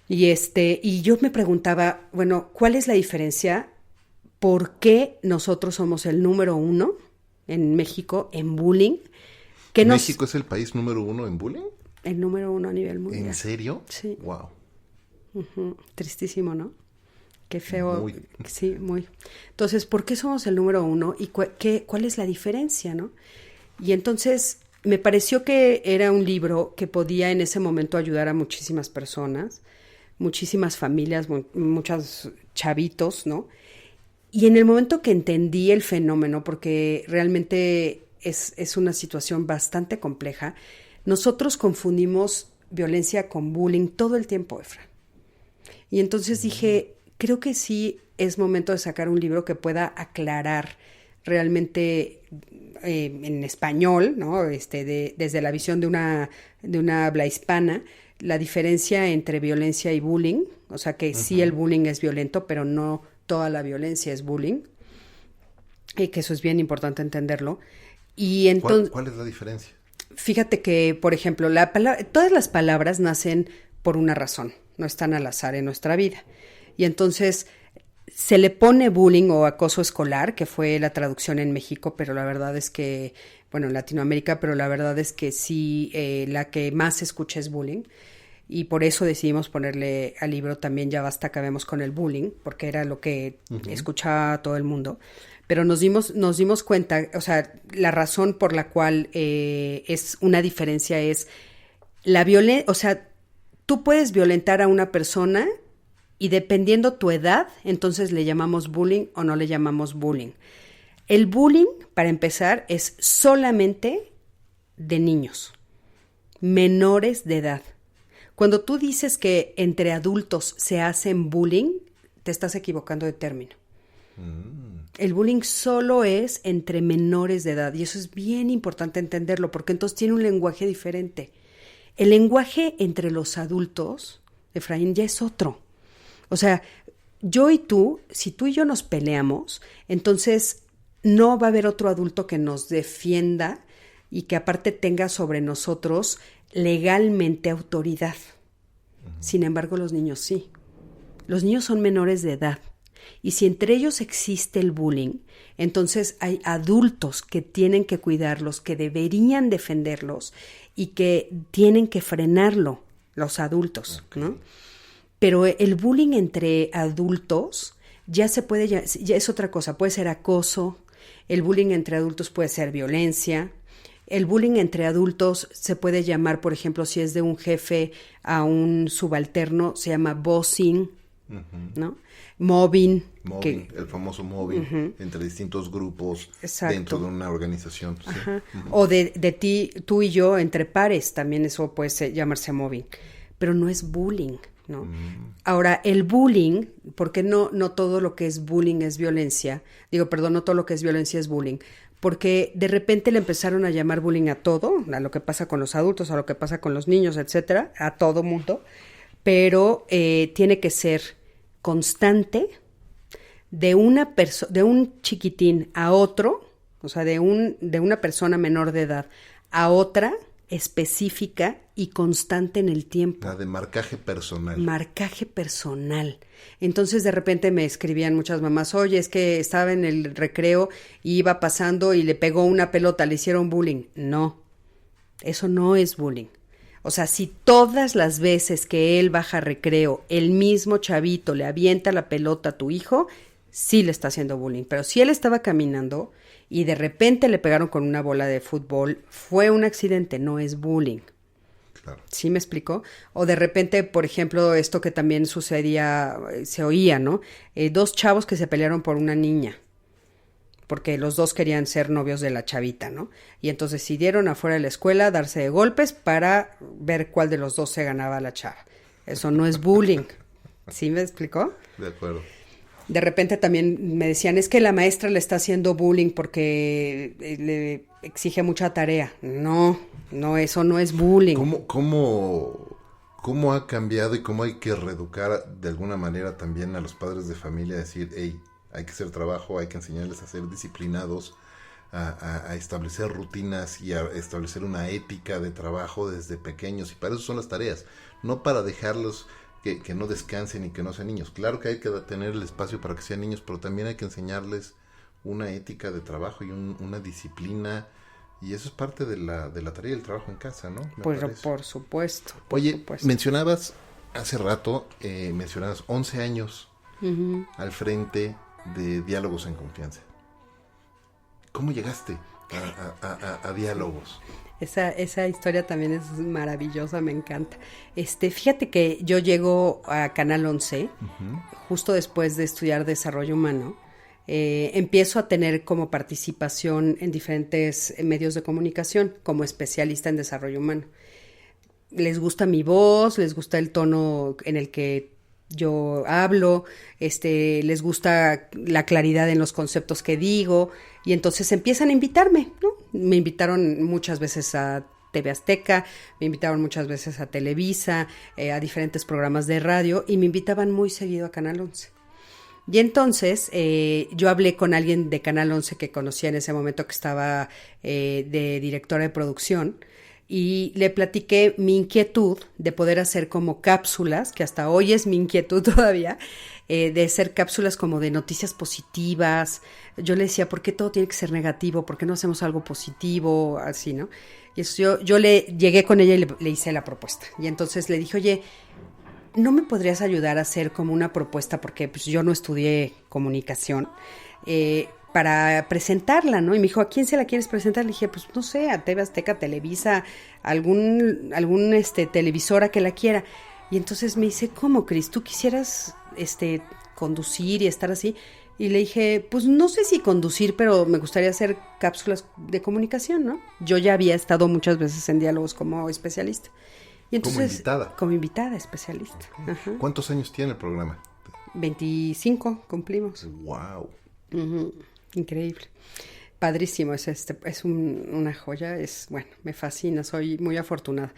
Speaker 1: Y yo me preguntaba, bueno, ¿cuál es la diferencia? ¿Por qué nosotros somos el número 1 en México en bullying?
Speaker 2: ¿México es el país número 1 en bullying?
Speaker 1: El número 1 a nivel mundial.
Speaker 2: ¿En serio?
Speaker 1: Sí.
Speaker 2: Wow.
Speaker 1: Uh-huh. Tristísimo, ¿no? Qué feo. Muy. Sí, muy. Entonces, ¿por qué somos el número 1 y cuál es la diferencia, no? Y entonces me pareció que era un libro que podía en ese momento ayudar a muchísimas personas, muchísimas familias, muchos chavitos, ¿no? Y en el momento que entendí el fenómeno, porque realmente es una situación bastante compleja, nosotros confundimos violencia con bullying todo el tiempo, Efra. Y entonces dije, creo que sí es momento de sacar un libro que pueda aclarar realmente en español, ¿no? Desde la visión de una habla hispana, la diferencia entre violencia y bullying. O sea que sí el bullying es violento, pero no toda la violencia es bullying. Y que eso es bien importante entenderlo. Y entonces,
Speaker 2: ¿Cuál es la diferencia?
Speaker 1: Fíjate que, por ejemplo, todas las palabras nacen por una razón, no están al azar en nuestra vida. Y entonces se le pone bullying o acoso escolar, que fue la traducción en México, pero la verdad es que, bueno, en Latinoamérica, pero la verdad es que sí, la que más se escucha es bullying. Y por eso decidimos ponerle al libro también Ya basta, acabemos con el bullying, porque era lo que escuchaba todo el mundo. Pero nos dimos cuenta, o sea, la razón por la cual es una diferencia es la violencia, o sea, tú puedes violentar a una persona y dependiendo tu edad, entonces le llamamos bullying o no le llamamos bullying. El bullying, para empezar, es solamente de niños, menores de edad. Cuando tú dices que entre adultos se hacen bullying, te estás equivocando de término. El bullying solo es entre menores de edad y eso es bien importante entenderlo porque entonces tiene un lenguaje diferente. El lenguaje entre los adultos, Efraín, ya es otro. O sea, yo y tú, si tú y yo nos peleamos, entonces no va a haber otro adulto que nos defienda y que aparte tenga sobre nosotros legalmente autoridad. Sin embargo, los niños sí. Los niños son menores de edad. Y si entre ellos existe el bullying, entonces hay adultos que tienen que cuidarlos, que deberían defenderlos y que tienen que frenarlo, los adultos, ¿no? Pero el bullying entre adultos ya es otra cosa, puede ser acoso, el bullying entre adultos puede ser violencia, el bullying entre adultos se puede llamar, por ejemplo, si es de un jefe a un subalterno, se llama bossing, ¿no? Mobbing,
Speaker 2: el famoso mobbing entre distintos grupos.
Speaker 1: Exacto.
Speaker 2: Dentro de una organización. Sí.
Speaker 1: O de ti, tú y yo entre pares, también eso puede llamarse mobbing, pero no es bullying, ¿no? Ahora, el bullying, porque no todo lo que es bullying es violencia, no todo lo que es violencia es bullying, porque de repente le empezaron a llamar bullying a todo, a lo que pasa con los adultos, a lo que pasa con los niños, etcétera, a todo mundo, pero tiene que ser constante de un chiquitín a otro, o sea, de una persona menor de edad a otra, específica y constante en el tiempo.
Speaker 2: La de marcaje personal.
Speaker 1: Marcaje personal. Entonces, de repente me escribían muchas mamás, oye, es que estaba en el recreo y iba pasando y le pegó una pelota, le hicieron bullying. No, eso no es bullying. O sea, si todas las veces que él baja recreo, el mismo chavito le avienta la pelota a tu hijo, sí le está haciendo bullying. Pero si él estaba caminando y de repente le pegaron con una bola de fútbol, fue un accidente, no es bullying.
Speaker 2: Claro.
Speaker 1: ¿Sí me explicó? O de repente, por ejemplo, esto que también sucedía, se oía, ¿no? 2 chavos que se pelearon por una niña, porque los 2 querían ser novios de la chavita, ¿no? Y entonces decidieron afuera de la escuela darse de golpes para ver cuál de los 2 se ganaba a la chava. Eso no es bullying. ¿Sí me explicó?
Speaker 2: De acuerdo.
Speaker 1: De repente también me decían, es que la maestra le está haciendo bullying porque le exige mucha tarea. No, eso no es bullying.
Speaker 2: ¿Cómo ha cambiado y cómo hay que reeducar de alguna manera también a los padres de familia? Decir, hey, hay que hacer trabajo, hay que enseñarles a ser disciplinados, a establecer rutinas y a establecer una ética de trabajo desde pequeños. Y para eso son las tareas, no para dejarlos que no descansen y que no sean niños. Claro que hay que tener el espacio para que sean niños, pero también hay que enseñarles una ética de trabajo y una disciplina. Y eso es parte de la tarea del trabajo en casa, ¿no?
Speaker 1: Por supuesto.
Speaker 2: Oye, mencionabas hace rato, 11 años al frente de Diálogos en Confianza. ¿Cómo llegaste a Diálogos?
Speaker 1: Esa historia también es maravillosa, me encanta. Fíjate que yo llego a Canal 11 justo después de estudiar desarrollo humano. Empiezo a tener como participación en diferentes medios de comunicación como especialista en desarrollo humano. Les gusta mi voz, les gusta el tono en el que yo hablo, les gusta la claridad en los conceptos que digo y entonces empiezan a invitarme, ¿no? Me invitaron muchas veces a TV Azteca, me invitaron muchas veces a Televisa, a diferentes programas de radio y me invitaban muy seguido a Canal 11. Y entonces yo hablé con alguien de Canal 11 que conocía en ese momento que estaba de directora de producción y le platiqué mi inquietud de poder hacer como cápsulas, que hasta hoy es mi inquietud todavía, de hacer cápsulas como de noticias positivas. Yo le decía, ¿por qué todo tiene que ser negativo? ¿Por qué no hacemos algo positivo? Así, ¿no? Y eso yo le llegué con ella y le hice la propuesta. Y entonces le dije, oye, ¿no me podrías ayudar a hacer como una propuesta? Porque pues, yo no estudié comunicación, para presentarla, ¿no? Y me dijo, ¿a quién se la quieres presentar? Le dije, pues no sé, a TV Azteca, Televisa, algún televisora que la quiera. Y entonces me dice, ¿cómo, Cris? ¿Tú quisieras conducir y estar así? Y le dije, pues no sé si conducir, pero me gustaría hacer cápsulas de comunicación, ¿no? Yo ya había estado muchas veces en Diálogos como especialista. Y Y entonces,
Speaker 2: como invitada.
Speaker 1: Como invitada, especialista. Ajá.
Speaker 2: ¿Cuántos años tiene el programa?
Speaker 1: 25 cumplimos.
Speaker 2: Wow.
Speaker 1: Increíble. Padrísimo, una joya, bueno, me fascina, soy muy afortunada.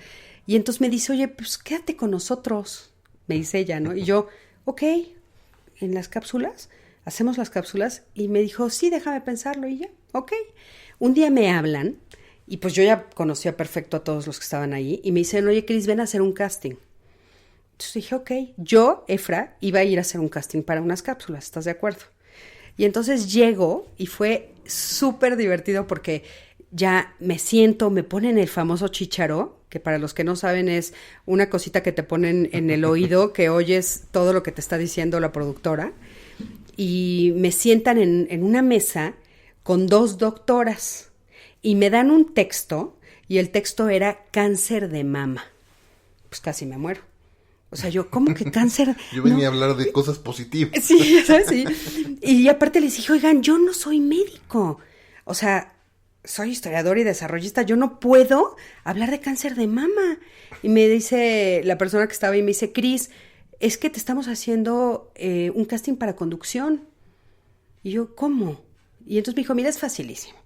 Speaker 1: Y entonces me dice, oye, pues quédate con nosotros, me dice ella, ¿no? Y yo, ok, en las cápsulas, hacemos las cápsulas, y me dijo, sí, déjame pensarlo, y ya, ok. Un día me hablan, y pues yo ya conocía perfecto a todos los que estaban ahí, y me dicen, oye, Cris, ven a hacer un casting. Entonces dije, ok, yo, Efra, iba a ir a hacer un casting para unas cápsulas, ¿estás de acuerdo? Y entonces llego y fue súper divertido porque ya me siento, me ponen el famoso chícharo, que para los que no saben es una cosita que te ponen en el oído, que oyes todo lo que te está diciendo la productora, y me sientan en una mesa con 2 doctoras y me dan un texto, y el texto era cáncer de mama. Pues casi me muero. O sea, yo, ¿cómo que cáncer?
Speaker 2: Yo venía a hablar de cosas positivas.
Speaker 1: Sí, ¿sabes? Sí. Y aparte les dije, oigan, yo no soy médico. O sea, soy historiador y desarrollista. Yo no puedo hablar de cáncer de mama. Y me dice la persona que estaba ahí, me dice, Cris, es que te estamos haciendo un casting para conducción. Y yo, ¿cómo? Y entonces me dijo, mira, es facilísimo.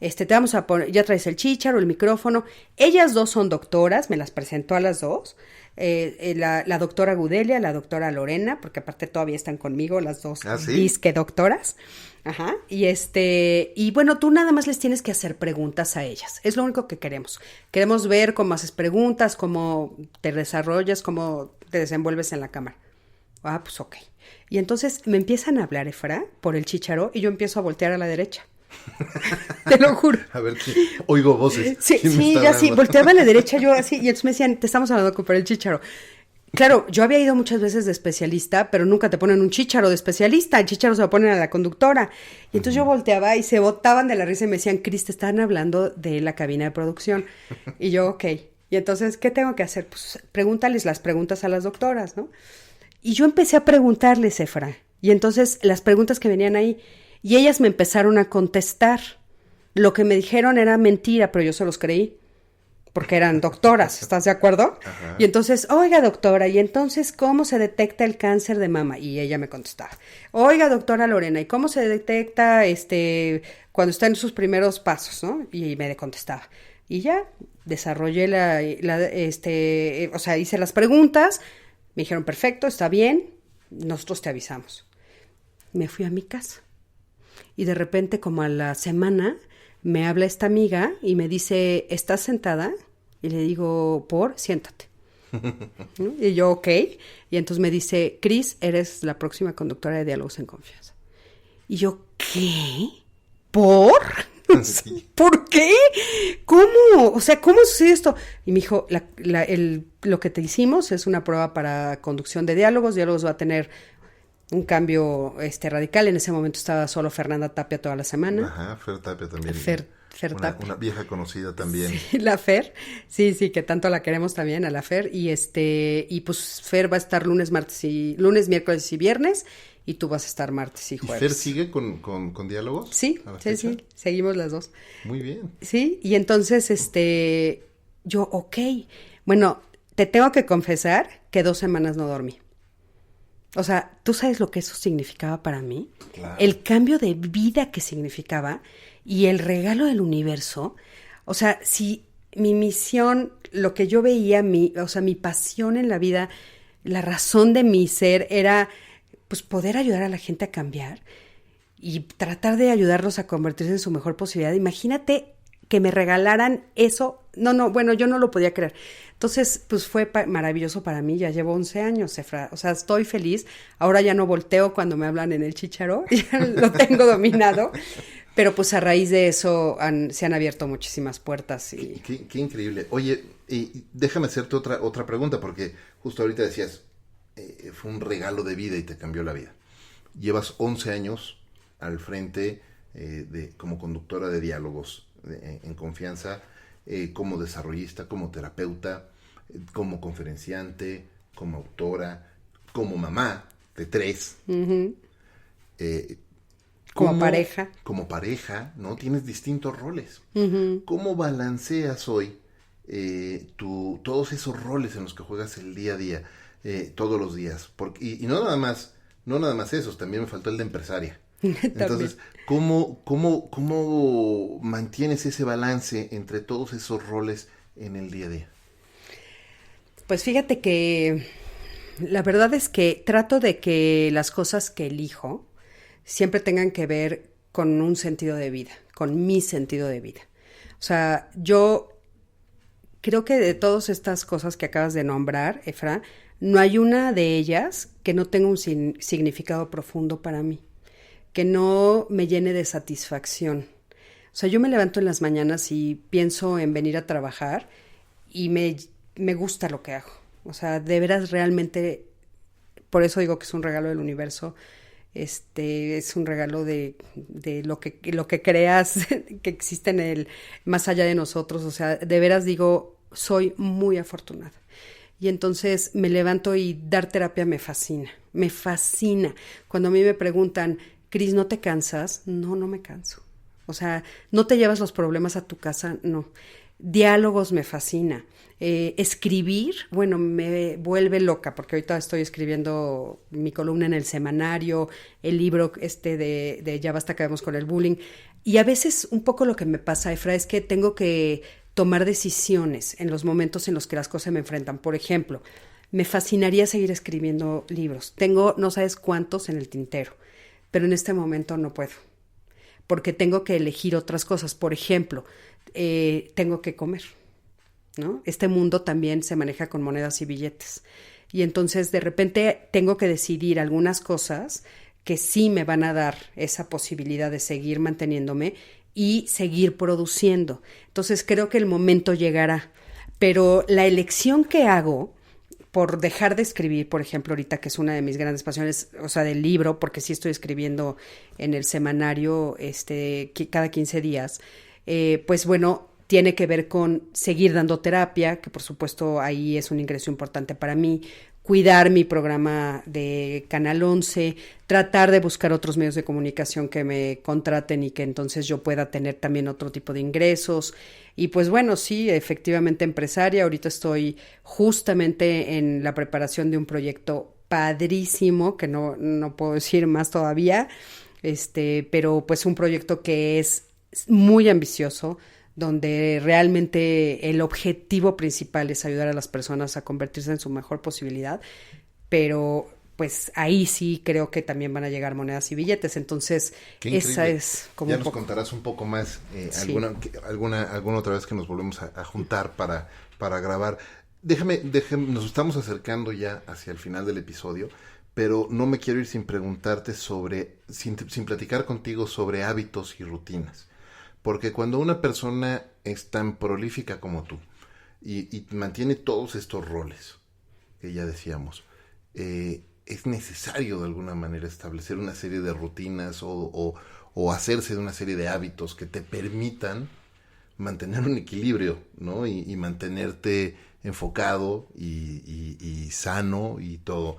Speaker 1: Te vamos a poner, ya traes el chícharo, el micrófono. Ellas 2 son doctoras, me las presentó a las 2. La doctora Gudelia, la doctora Lorena, porque aparte todavía están conmigo las 2
Speaker 2: ¿Sí?
Speaker 1: disque doctoras. Ajá. Y bueno, tú nada más les tienes que hacer preguntas a ellas. Es lo único que queremos. Queremos ver cómo haces preguntas, cómo te desarrollas, cómo te desenvuelves en la cámara. Ah, pues ok. Y entonces me empiezan a hablar, Efra, por el chícharo, y yo empiezo a voltear a la derecha. Te lo juro.
Speaker 2: A ver, oigo voces.
Speaker 1: Sí, ya sí, volteaba a la derecha yo así, y entonces me decían, te estamos hablando por el chícharo. Claro, yo había ido muchas veces de especialista, pero nunca te ponen un chícharo de especialista, el chícharo se lo ponen a la conductora. Y entonces yo volteaba y se botaban de la risa y me decían, Cris, te están hablando de la cabina de producción. Y yo, ok. Y entonces, ¿qué tengo que hacer? Pues pregúntales las preguntas a las doctoras, ¿no? Y yo empecé a preguntarles, Efra, y entonces las preguntas que venían ahí, y ellas me empezaron a contestar. Lo que me dijeron era mentira, pero yo se los creí, porque eran doctoras, ¿estás de acuerdo?
Speaker 2: Ajá.
Speaker 1: Y entonces, oiga, doctora, ¿y entonces cómo se detecta el cáncer de mama? Y ella me contestaba, oiga, doctora Lorena, ¿y cómo se detecta cuando está en sus primeros pasos, no? Y me contestaba. Y ya, desarrollé o sea, hice las preguntas, me dijeron, perfecto, está bien, nosotros te avisamos. Me fui a mi casa. Y de repente, como a la semana, me habla esta amiga y me dice, ¿estás sentada? Y le digo, siéntate. ¿No? Y yo, ok. Y entonces me dice, Cris, eres la próxima conductora de Diálogos en Confianza. Y yo, ¿qué? ¿Por?
Speaker 2: Sí.
Speaker 1: ¿Por qué? ¿Cómo? O sea, ¿cómo sucede esto? Y me dijo, lo que te hicimos es una prueba para conducción de diálogos. Diálogos va a tener un cambio radical. En ese momento estaba solo Fernanda Tapia toda la semana.
Speaker 2: Ajá, Fer Tapia también.
Speaker 1: Fer Tapia.
Speaker 2: Una vieja conocida también.
Speaker 1: Sí, la Fer, sí, que tanto la queremos también, a la Fer. Y pues Fer va a estar lunes, miércoles y viernes, y tú vas a estar martes y jueves.
Speaker 2: ¿Y Fer sigue con diálogos?
Speaker 1: Sí, seguimos las 2.
Speaker 2: Muy bien.
Speaker 1: Sí, y entonces, yo, ok. Bueno, te tengo que confesar que 2 semanas no dormí. O sea, ¿tú sabes lo que eso significaba para mí?
Speaker 2: Claro.
Speaker 1: El cambio de vida que significaba y el regalo del universo. O sea, si mi misión, lo que yo veía, mi pasión en la vida, la razón de mi ser era pues poder ayudar a la gente a cambiar y tratar de ayudarlos a convertirse en su mejor posibilidad. Imagínate que me regalaran eso. Bueno, yo no lo podía creer. Entonces, pues fue maravilloso para mí. Ya llevo 11 años, Efra. O sea, estoy feliz. Ahora ya no volteo cuando me hablan en el chícharo. Ya lo tengo dominado. Pero pues a raíz de eso se han abierto muchísimas puertas. Y...
Speaker 2: Qué increíble. Oye, déjame hacerte otra pregunta, porque justo ahorita decías, fue un regalo de vida y te cambió la vida. Llevas 11 años al frente como conductora de diálogos en confianza, como desarrollista, como terapeuta, como conferenciante, como autora, como mamá de 3.
Speaker 1: Uh-huh. Como pareja.
Speaker 2: Como pareja, ¿no? Tienes distintos roles.
Speaker 1: Uh-huh.
Speaker 2: ¿Cómo balanceas hoy todos esos roles en los que juegas el día a día, todos los días. Y no nada más, esos, también me faltó el de empresaria. Entonces, ¿cómo mantienes ese balance entre todos esos roles en el día a día?
Speaker 1: Pues fíjate que la verdad es que trato de que las cosas que elijo siempre tengan que ver con un sentido de vida, con mi sentido de vida. O sea, yo creo que de todas estas cosas que acabas de nombrar, Efra, no hay una de ellas que no tenga un significado profundo para mí, que no me llene de satisfacción. O sea, yo me levanto en las mañanas y pienso en venir a trabajar y me gusta lo que hago. O sea, de veras realmente, por eso digo que es un regalo del universo. Es un regalo de lo que creas que existe en el más allá de nosotros. O sea, de veras digo, soy muy afortunada. Y entonces me levanto y dar terapia me fascina, me fascina. Cuando a mí me preguntan, Cris, ¿no te cansas? No, no me canso. O sea, ¿no te llevas los problemas a tu casa? No. Diálogos me fascina. Escribir, bueno, me vuelve loca, porque ahorita estoy escribiendo mi columna en el semanario, el libro de Ya basta, acabemos con el bullying. Y a veces un poco lo que me pasa, Efra, es que tengo que tomar decisiones en los momentos en los que las cosas me enfrentan. Por ejemplo, me fascinaría seguir escribiendo libros. Tengo no sabes cuántos en el tintero, pero en este momento no puedo, porque tengo que elegir otras cosas. Por ejemplo, tengo que comer, ¿no? Este mundo también se maneja con monedas y billetes. Y entonces de repente tengo que decidir algunas cosas que sí me van a dar esa posibilidad de seguir manteniéndome y seguir produciendo. Entonces creo que el momento llegará. Pero la elección que hago por dejar de escribir, por ejemplo, ahorita que es una de mis grandes pasiones, o sea, del libro, porque sí estoy escribiendo en el semanario cada 15 días, pues bueno, tiene que ver con seguir dando terapia, que por supuesto ahí es un ingreso importante para mí, cuidar mi programa de Canal 11, tratar de buscar otros medios de comunicación que me contraten y que entonces yo pueda tener también otro tipo de ingresos. Y pues bueno, sí, efectivamente empresaria, ahorita estoy justamente en la preparación de un proyecto padrísimo, que no puedo decir más todavía, pero pues un proyecto que es muy ambicioso, donde realmente el objetivo principal es ayudar a las personas a convertirse en su mejor posibilidad, pero pues ahí sí creo que también van a llegar monedas y billetes. Entonces esa es como
Speaker 2: ya nos contarás un poco más sí. alguna otra vez que nos volvemos a juntar para grabar. Déjame, nos estamos acercando ya hacia el final del episodio, pero no me quiero ir sin preguntarte sin platicar contigo sobre hábitos y rutinas. Porque cuando una persona es tan prolífica como tú y mantiene todos estos roles que ya decíamos, es necesario de alguna manera establecer una serie de rutinas o hacerse de una serie de hábitos que te permitan mantener un equilibrio, ¿no? Y mantenerte enfocado y sano y todo.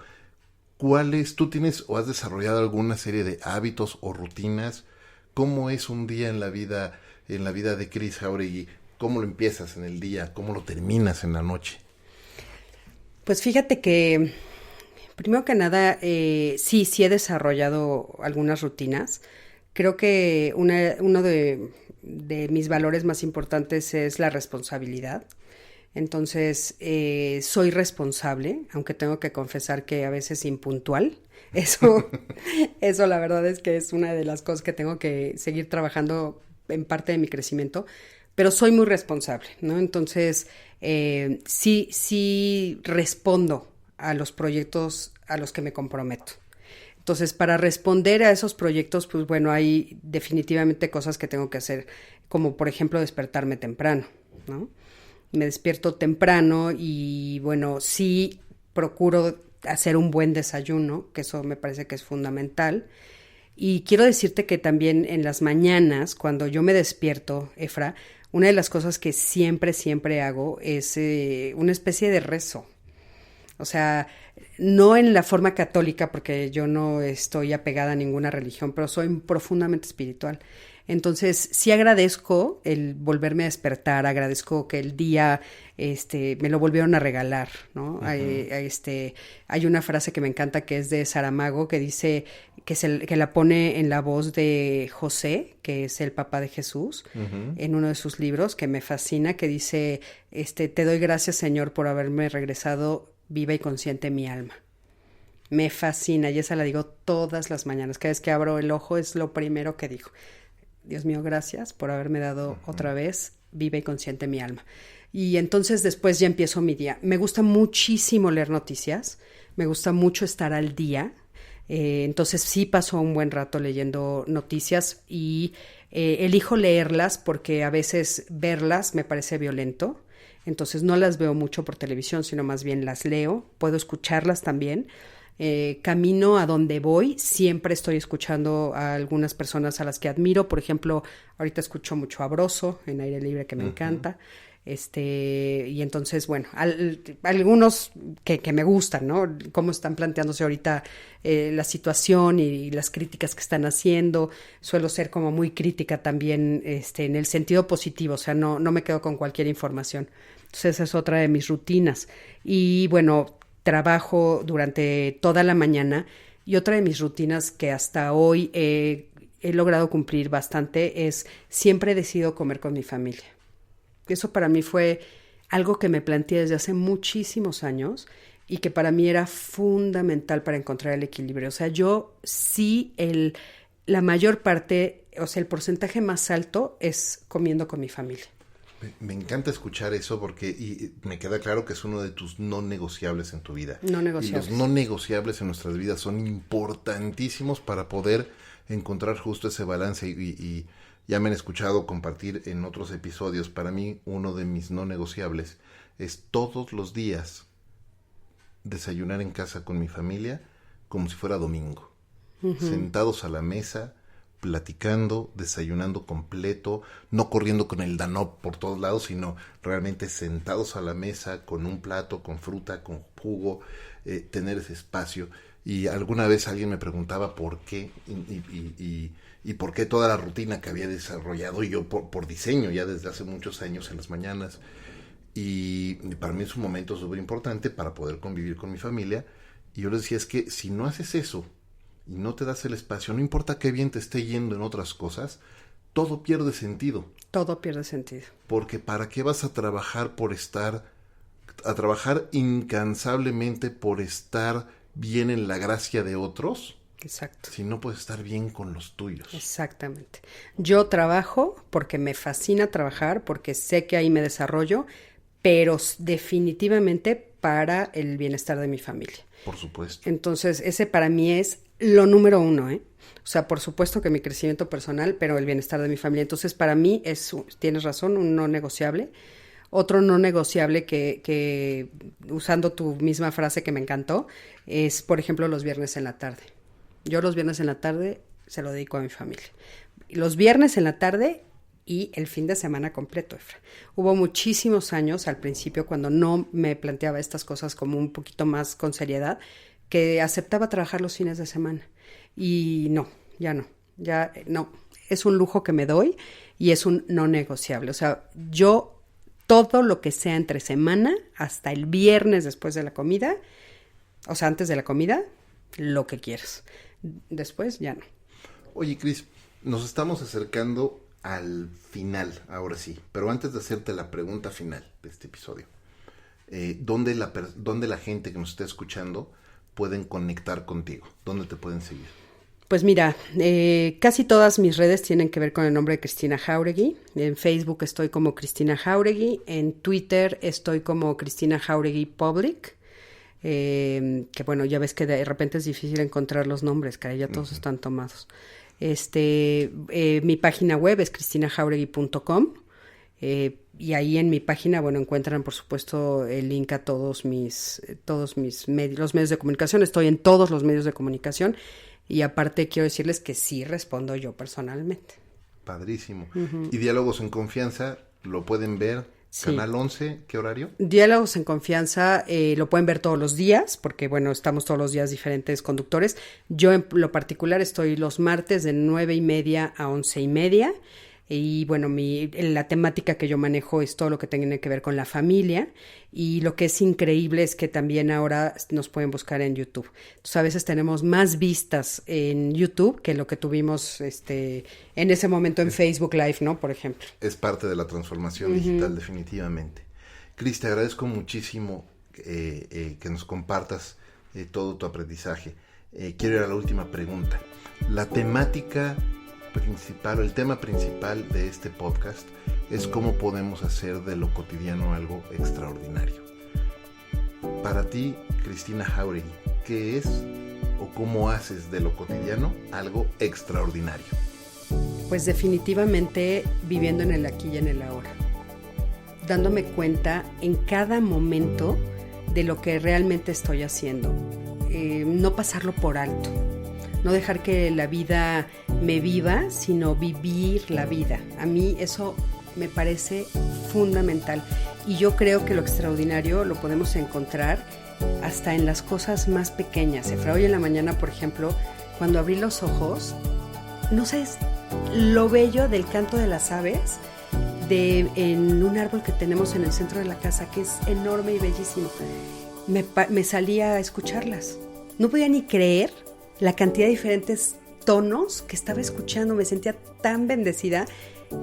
Speaker 2: ¿Tú tienes o has desarrollado alguna serie de hábitos o rutinas? ¿Cómo es un día en la vida de Cris Jauregui? ¿Cómo lo empiezas en el día? ¿Cómo lo terminas en la noche?
Speaker 1: Pues fíjate que, primero que nada, sí he desarrollado algunas rutinas. Creo que uno de mis valores más importantes es la responsabilidad. Entonces, soy responsable, aunque tengo que confesar que a veces impuntual. Eso la verdad es que es una de las cosas que tengo que seguir trabajando en parte de mi crecimiento, pero soy muy responsable, ¿no? Entonces, sí respondo a los proyectos a los que me comprometo. Entonces, para responder a esos proyectos, pues bueno, hay definitivamente cosas que tengo que hacer, como por ejemplo despertarme temprano, ¿no? Me despierto temprano y bueno, sí procuro hacer un buen desayuno, que eso me parece que es fundamental. Y quiero decirte que también en las mañanas, cuando yo me despierto, Efra, una de las cosas que siempre hago es una especie de rezo. O sea, no en la forma católica, porque yo no estoy apegada a ninguna religión, pero soy profundamente espiritual. Entonces, sí agradezco el volverme a despertar, agradezco que el día me lo volvieron a regalar, ¿no?
Speaker 2: Uh-huh.
Speaker 1: Hay una frase que me encanta que es de Saramago que dice que la pone en la voz de José, que es el papá de Jesús, uh-huh, en uno de sus libros, que me fascina, que dice, te doy gracias, Señor, por haberme regresado viva y consciente mi alma. Me fascina y esa la digo todas las mañanas. Cada vez que abro el ojo es lo primero que digo. Dios mío, gracias por haberme dado otra vez viva y consciente mi alma. Y entonces después ya empiezo mi día. Me gusta muchísimo leer noticias, me gusta mucho estar al día. Entonces sí paso un buen rato leyendo noticias y elijo leerlas porque a veces verlas me parece violento. Entonces no las veo mucho por televisión, sino más bien las leo. Puedo escucharlas también. Camino a donde voy, siempre estoy escuchando a algunas personas a las que admiro. Por ejemplo, ahorita escucho mucho a Broso en Aire Libre, que me encanta. Y entonces, bueno, algunos que me gustan, ¿no? Cómo están planteándose ahorita la situación y las críticas que están haciendo. Suelo ser como muy crítica también en el sentido positivo, o sea, no me quedo con cualquier información. Entonces, esa es otra de mis rutinas. Y bueno, trabajo durante toda la mañana y otra de mis rutinas que hasta hoy he logrado cumplir bastante es siempre decido comer con mi familia. Eso para mí fue algo que me planteé desde hace muchísimos años y que para mí era fundamental para encontrar el equilibrio. O sea, yo sí la mayor parte, o sea, el porcentaje más alto es comiendo con mi familia.
Speaker 2: Me encanta escuchar eso porque me queda claro que es uno de tus no negociables en tu vida.
Speaker 1: No negociables.
Speaker 2: Y los no negociables en nuestras vidas son importantísimos para poder encontrar justo ese balance y ya me han escuchado compartir en otros episodios. Para mí, uno de mis no negociables es todos los días desayunar en casa con mi familia como si fuera domingo. Uh-huh. Sentados a la mesa, platicando, desayunando completo, no corriendo con el Danone por todos lados, sino realmente sentados a la mesa con un plato, con fruta, con jugo, tener ese espacio. Y alguna vez alguien me preguntaba por qué y por qué toda la rutina que había desarrollado yo por diseño ya desde hace muchos años en las mañanas. Y para mí es un momento súper importante para poder convivir con mi familia. Y yo les decía, es que si no haces eso y no te das el espacio, no importa qué bien te esté yendo en otras cosas, todo pierde sentido.
Speaker 1: Todo pierde sentido.
Speaker 2: Porque ¿para qué vas a trabajar a trabajar incansablemente por estar bien en la gracia de otros?
Speaker 1: Exacto.
Speaker 2: Si no puedes estar bien con los tuyos.
Speaker 1: Exactamente. Yo trabajo porque me fascina trabajar, porque sé que ahí me desarrollo, pero definitivamente para el bienestar de mi familia.
Speaker 2: Por supuesto.
Speaker 1: Entonces, ese para mí es lo número uno, ¿eh? O sea, por supuesto que mi crecimiento personal, pero el bienestar de mi familia. Entonces, para mí tienes razón, un no negociable. Otro no negociable que usando tu misma frase que me encantó, es, por ejemplo, los viernes en la tarde. Yo los viernes en la tarde se lo dedico a mi familia. Los viernes en la tarde y el fin de semana completo, Efra. Hubo muchísimos años al principio cuando no me planteaba estas cosas como un poquito más con seriedad, que aceptaba trabajar los fines de semana. Y no. Es un lujo que me doy y es un no negociable. O sea, yo todo lo que sea entre semana hasta el viernes después de la comida, o sea, antes de la comida, lo que quieras. Después ya no.
Speaker 2: Oye, Cris, nos estamos acercando al final, ahora sí. Pero antes de hacerte la pregunta final de este episodio, ¿dónde la gente que nos está escuchando pueden conectar contigo? ¿Dónde te pueden seguir?
Speaker 1: Pues mira, casi todas mis redes tienen que ver con el nombre de Cristina Jáuregui. En Facebook estoy como Cristina Jáuregui. En Twitter estoy como Cristina Jáuregui Public. Que bueno, ya ves que de repente es difícil encontrar los nombres, que ya todos están tomados. Mi página web es cristinajauregui.com y ahí en mi página, bueno, encuentran por supuesto el link a todos mis medios, los medios de comunicación. Estoy en todos los medios de comunicación y aparte quiero decirles que sí respondo yo personalmente.
Speaker 2: Padrísimo. Uh-huh. Y Diálogos en Confianza lo pueden ver
Speaker 1: Sí.
Speaker 2: Canal 11, ¿qué horario?
Speaker 1: Diálogos en Confianza lo pueden ver todos los días, porque bueno, estamos todos los días diferentes conductores. Yo en lo particular estoy los martes de 9:30 a 11:30. Y bueno, la temática que yo manejo es todo lo que tiene que ver con la familia. Y lo que es increíble es que también ahora nos pueden buscar en YouTube. Entonces a veces tenemos más vistas en YouTube que lo que tuvimos en ese momento en Facebook Live, ¿no? Por ejemplo.
Speaker 2: Es parte de la transformación digital, definitivamente. Cris, te agradezco muchísimo que nos compartas todo tu aprendizaje. Quiero ir a la última pregunta. La temática principal, o el tema principal de este podcast es cómo podemos hacer de lo cotidiano algo extraordinario. Para ti, Cristina Jáuregui, ¿qué es o cómo haces de lo cotidiano algo extraordinario?
Speaker 1: Pues definitivamente viviendo en el aquí y en el ahora, dándome cuenta en cada momento de lo que realmente estoy haciendo, no pasarlo por alto. No dejar que la vida me viva, sino vivir la vida. A mí eso me parece fundamental. Y yo creo que lo extraordinario lo podemos encontrar hasta en las cosas más pequeñas. Efra, hoy en la mañana, por ejemplo, cuando abrí los ojos, no sabes lo bello del canto de las aves en un árbol que tenemos en el centro de la casa, que es enorme y bellísimo. Me salí a escucharlas. No podía ni creer la cantidad de diferentes tonos que estaba escuchando, me sentía tan bendecida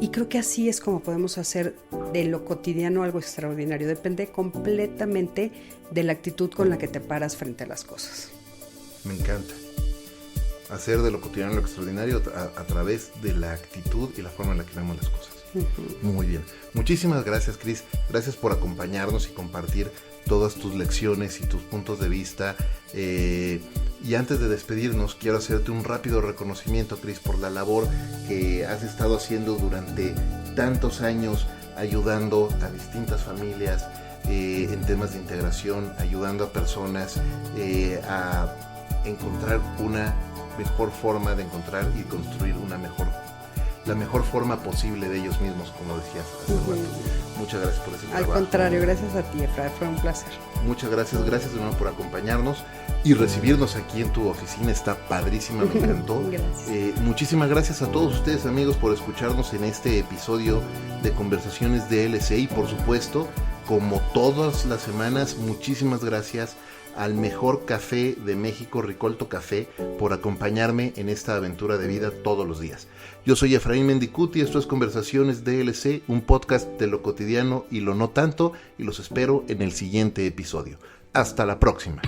Speaker 1: y creo que así es como podemos hacer de lo cotidiano algo extraordinario. Depende completamente de la actitud con la que te paras frente a las cosas.
Speaker 2: Me encanta. Hacer de lo cotidiano lo extraordinario a través de la actitud y la forma en la que vemos las cosas. Muy bien. Muchísimas gracias, Cris. Gracias por acompañarnos y compartir todas tus lecciones y tus puntos de vista. Y antes de despedirnos, quiero hacerte un rápido reconocimiento, Cris, por la labor que has estado haciendo durante tantos años, ayudando a distintas familias en temas de integración, ayudando a personas a encontrar una mejor forma de encontrar y construir la mejor forma posible de ellos mismos, como decías hace rato. Muchas gracias por ese trabajo.
Speaker 1: Al contrario, gracias a ti, Efra, fue un placer.
Speaker 2: Muchas gracias de nuevo por acompañarnos y recibirnos aquí en tu oficina, está padrísima, me encantó.
Speaker 1: Gracias.
Speaker 2: Muchísimas gracias a todos ustedes, amigos, por escucharnos en este episodio de Conversaciones DLC y por supuesto, como todas las semanas, muchísimas gracias al mejor café de México, Ricolto Café, por acompañarme en esta aventura de vida todos los días. Yo soy Efraín Mendicuti, esto es Conversaciones DLC, un podcast de lo cotidiano y lo no tanto, y los espero en el siguiente episodio. Hasta la próxima.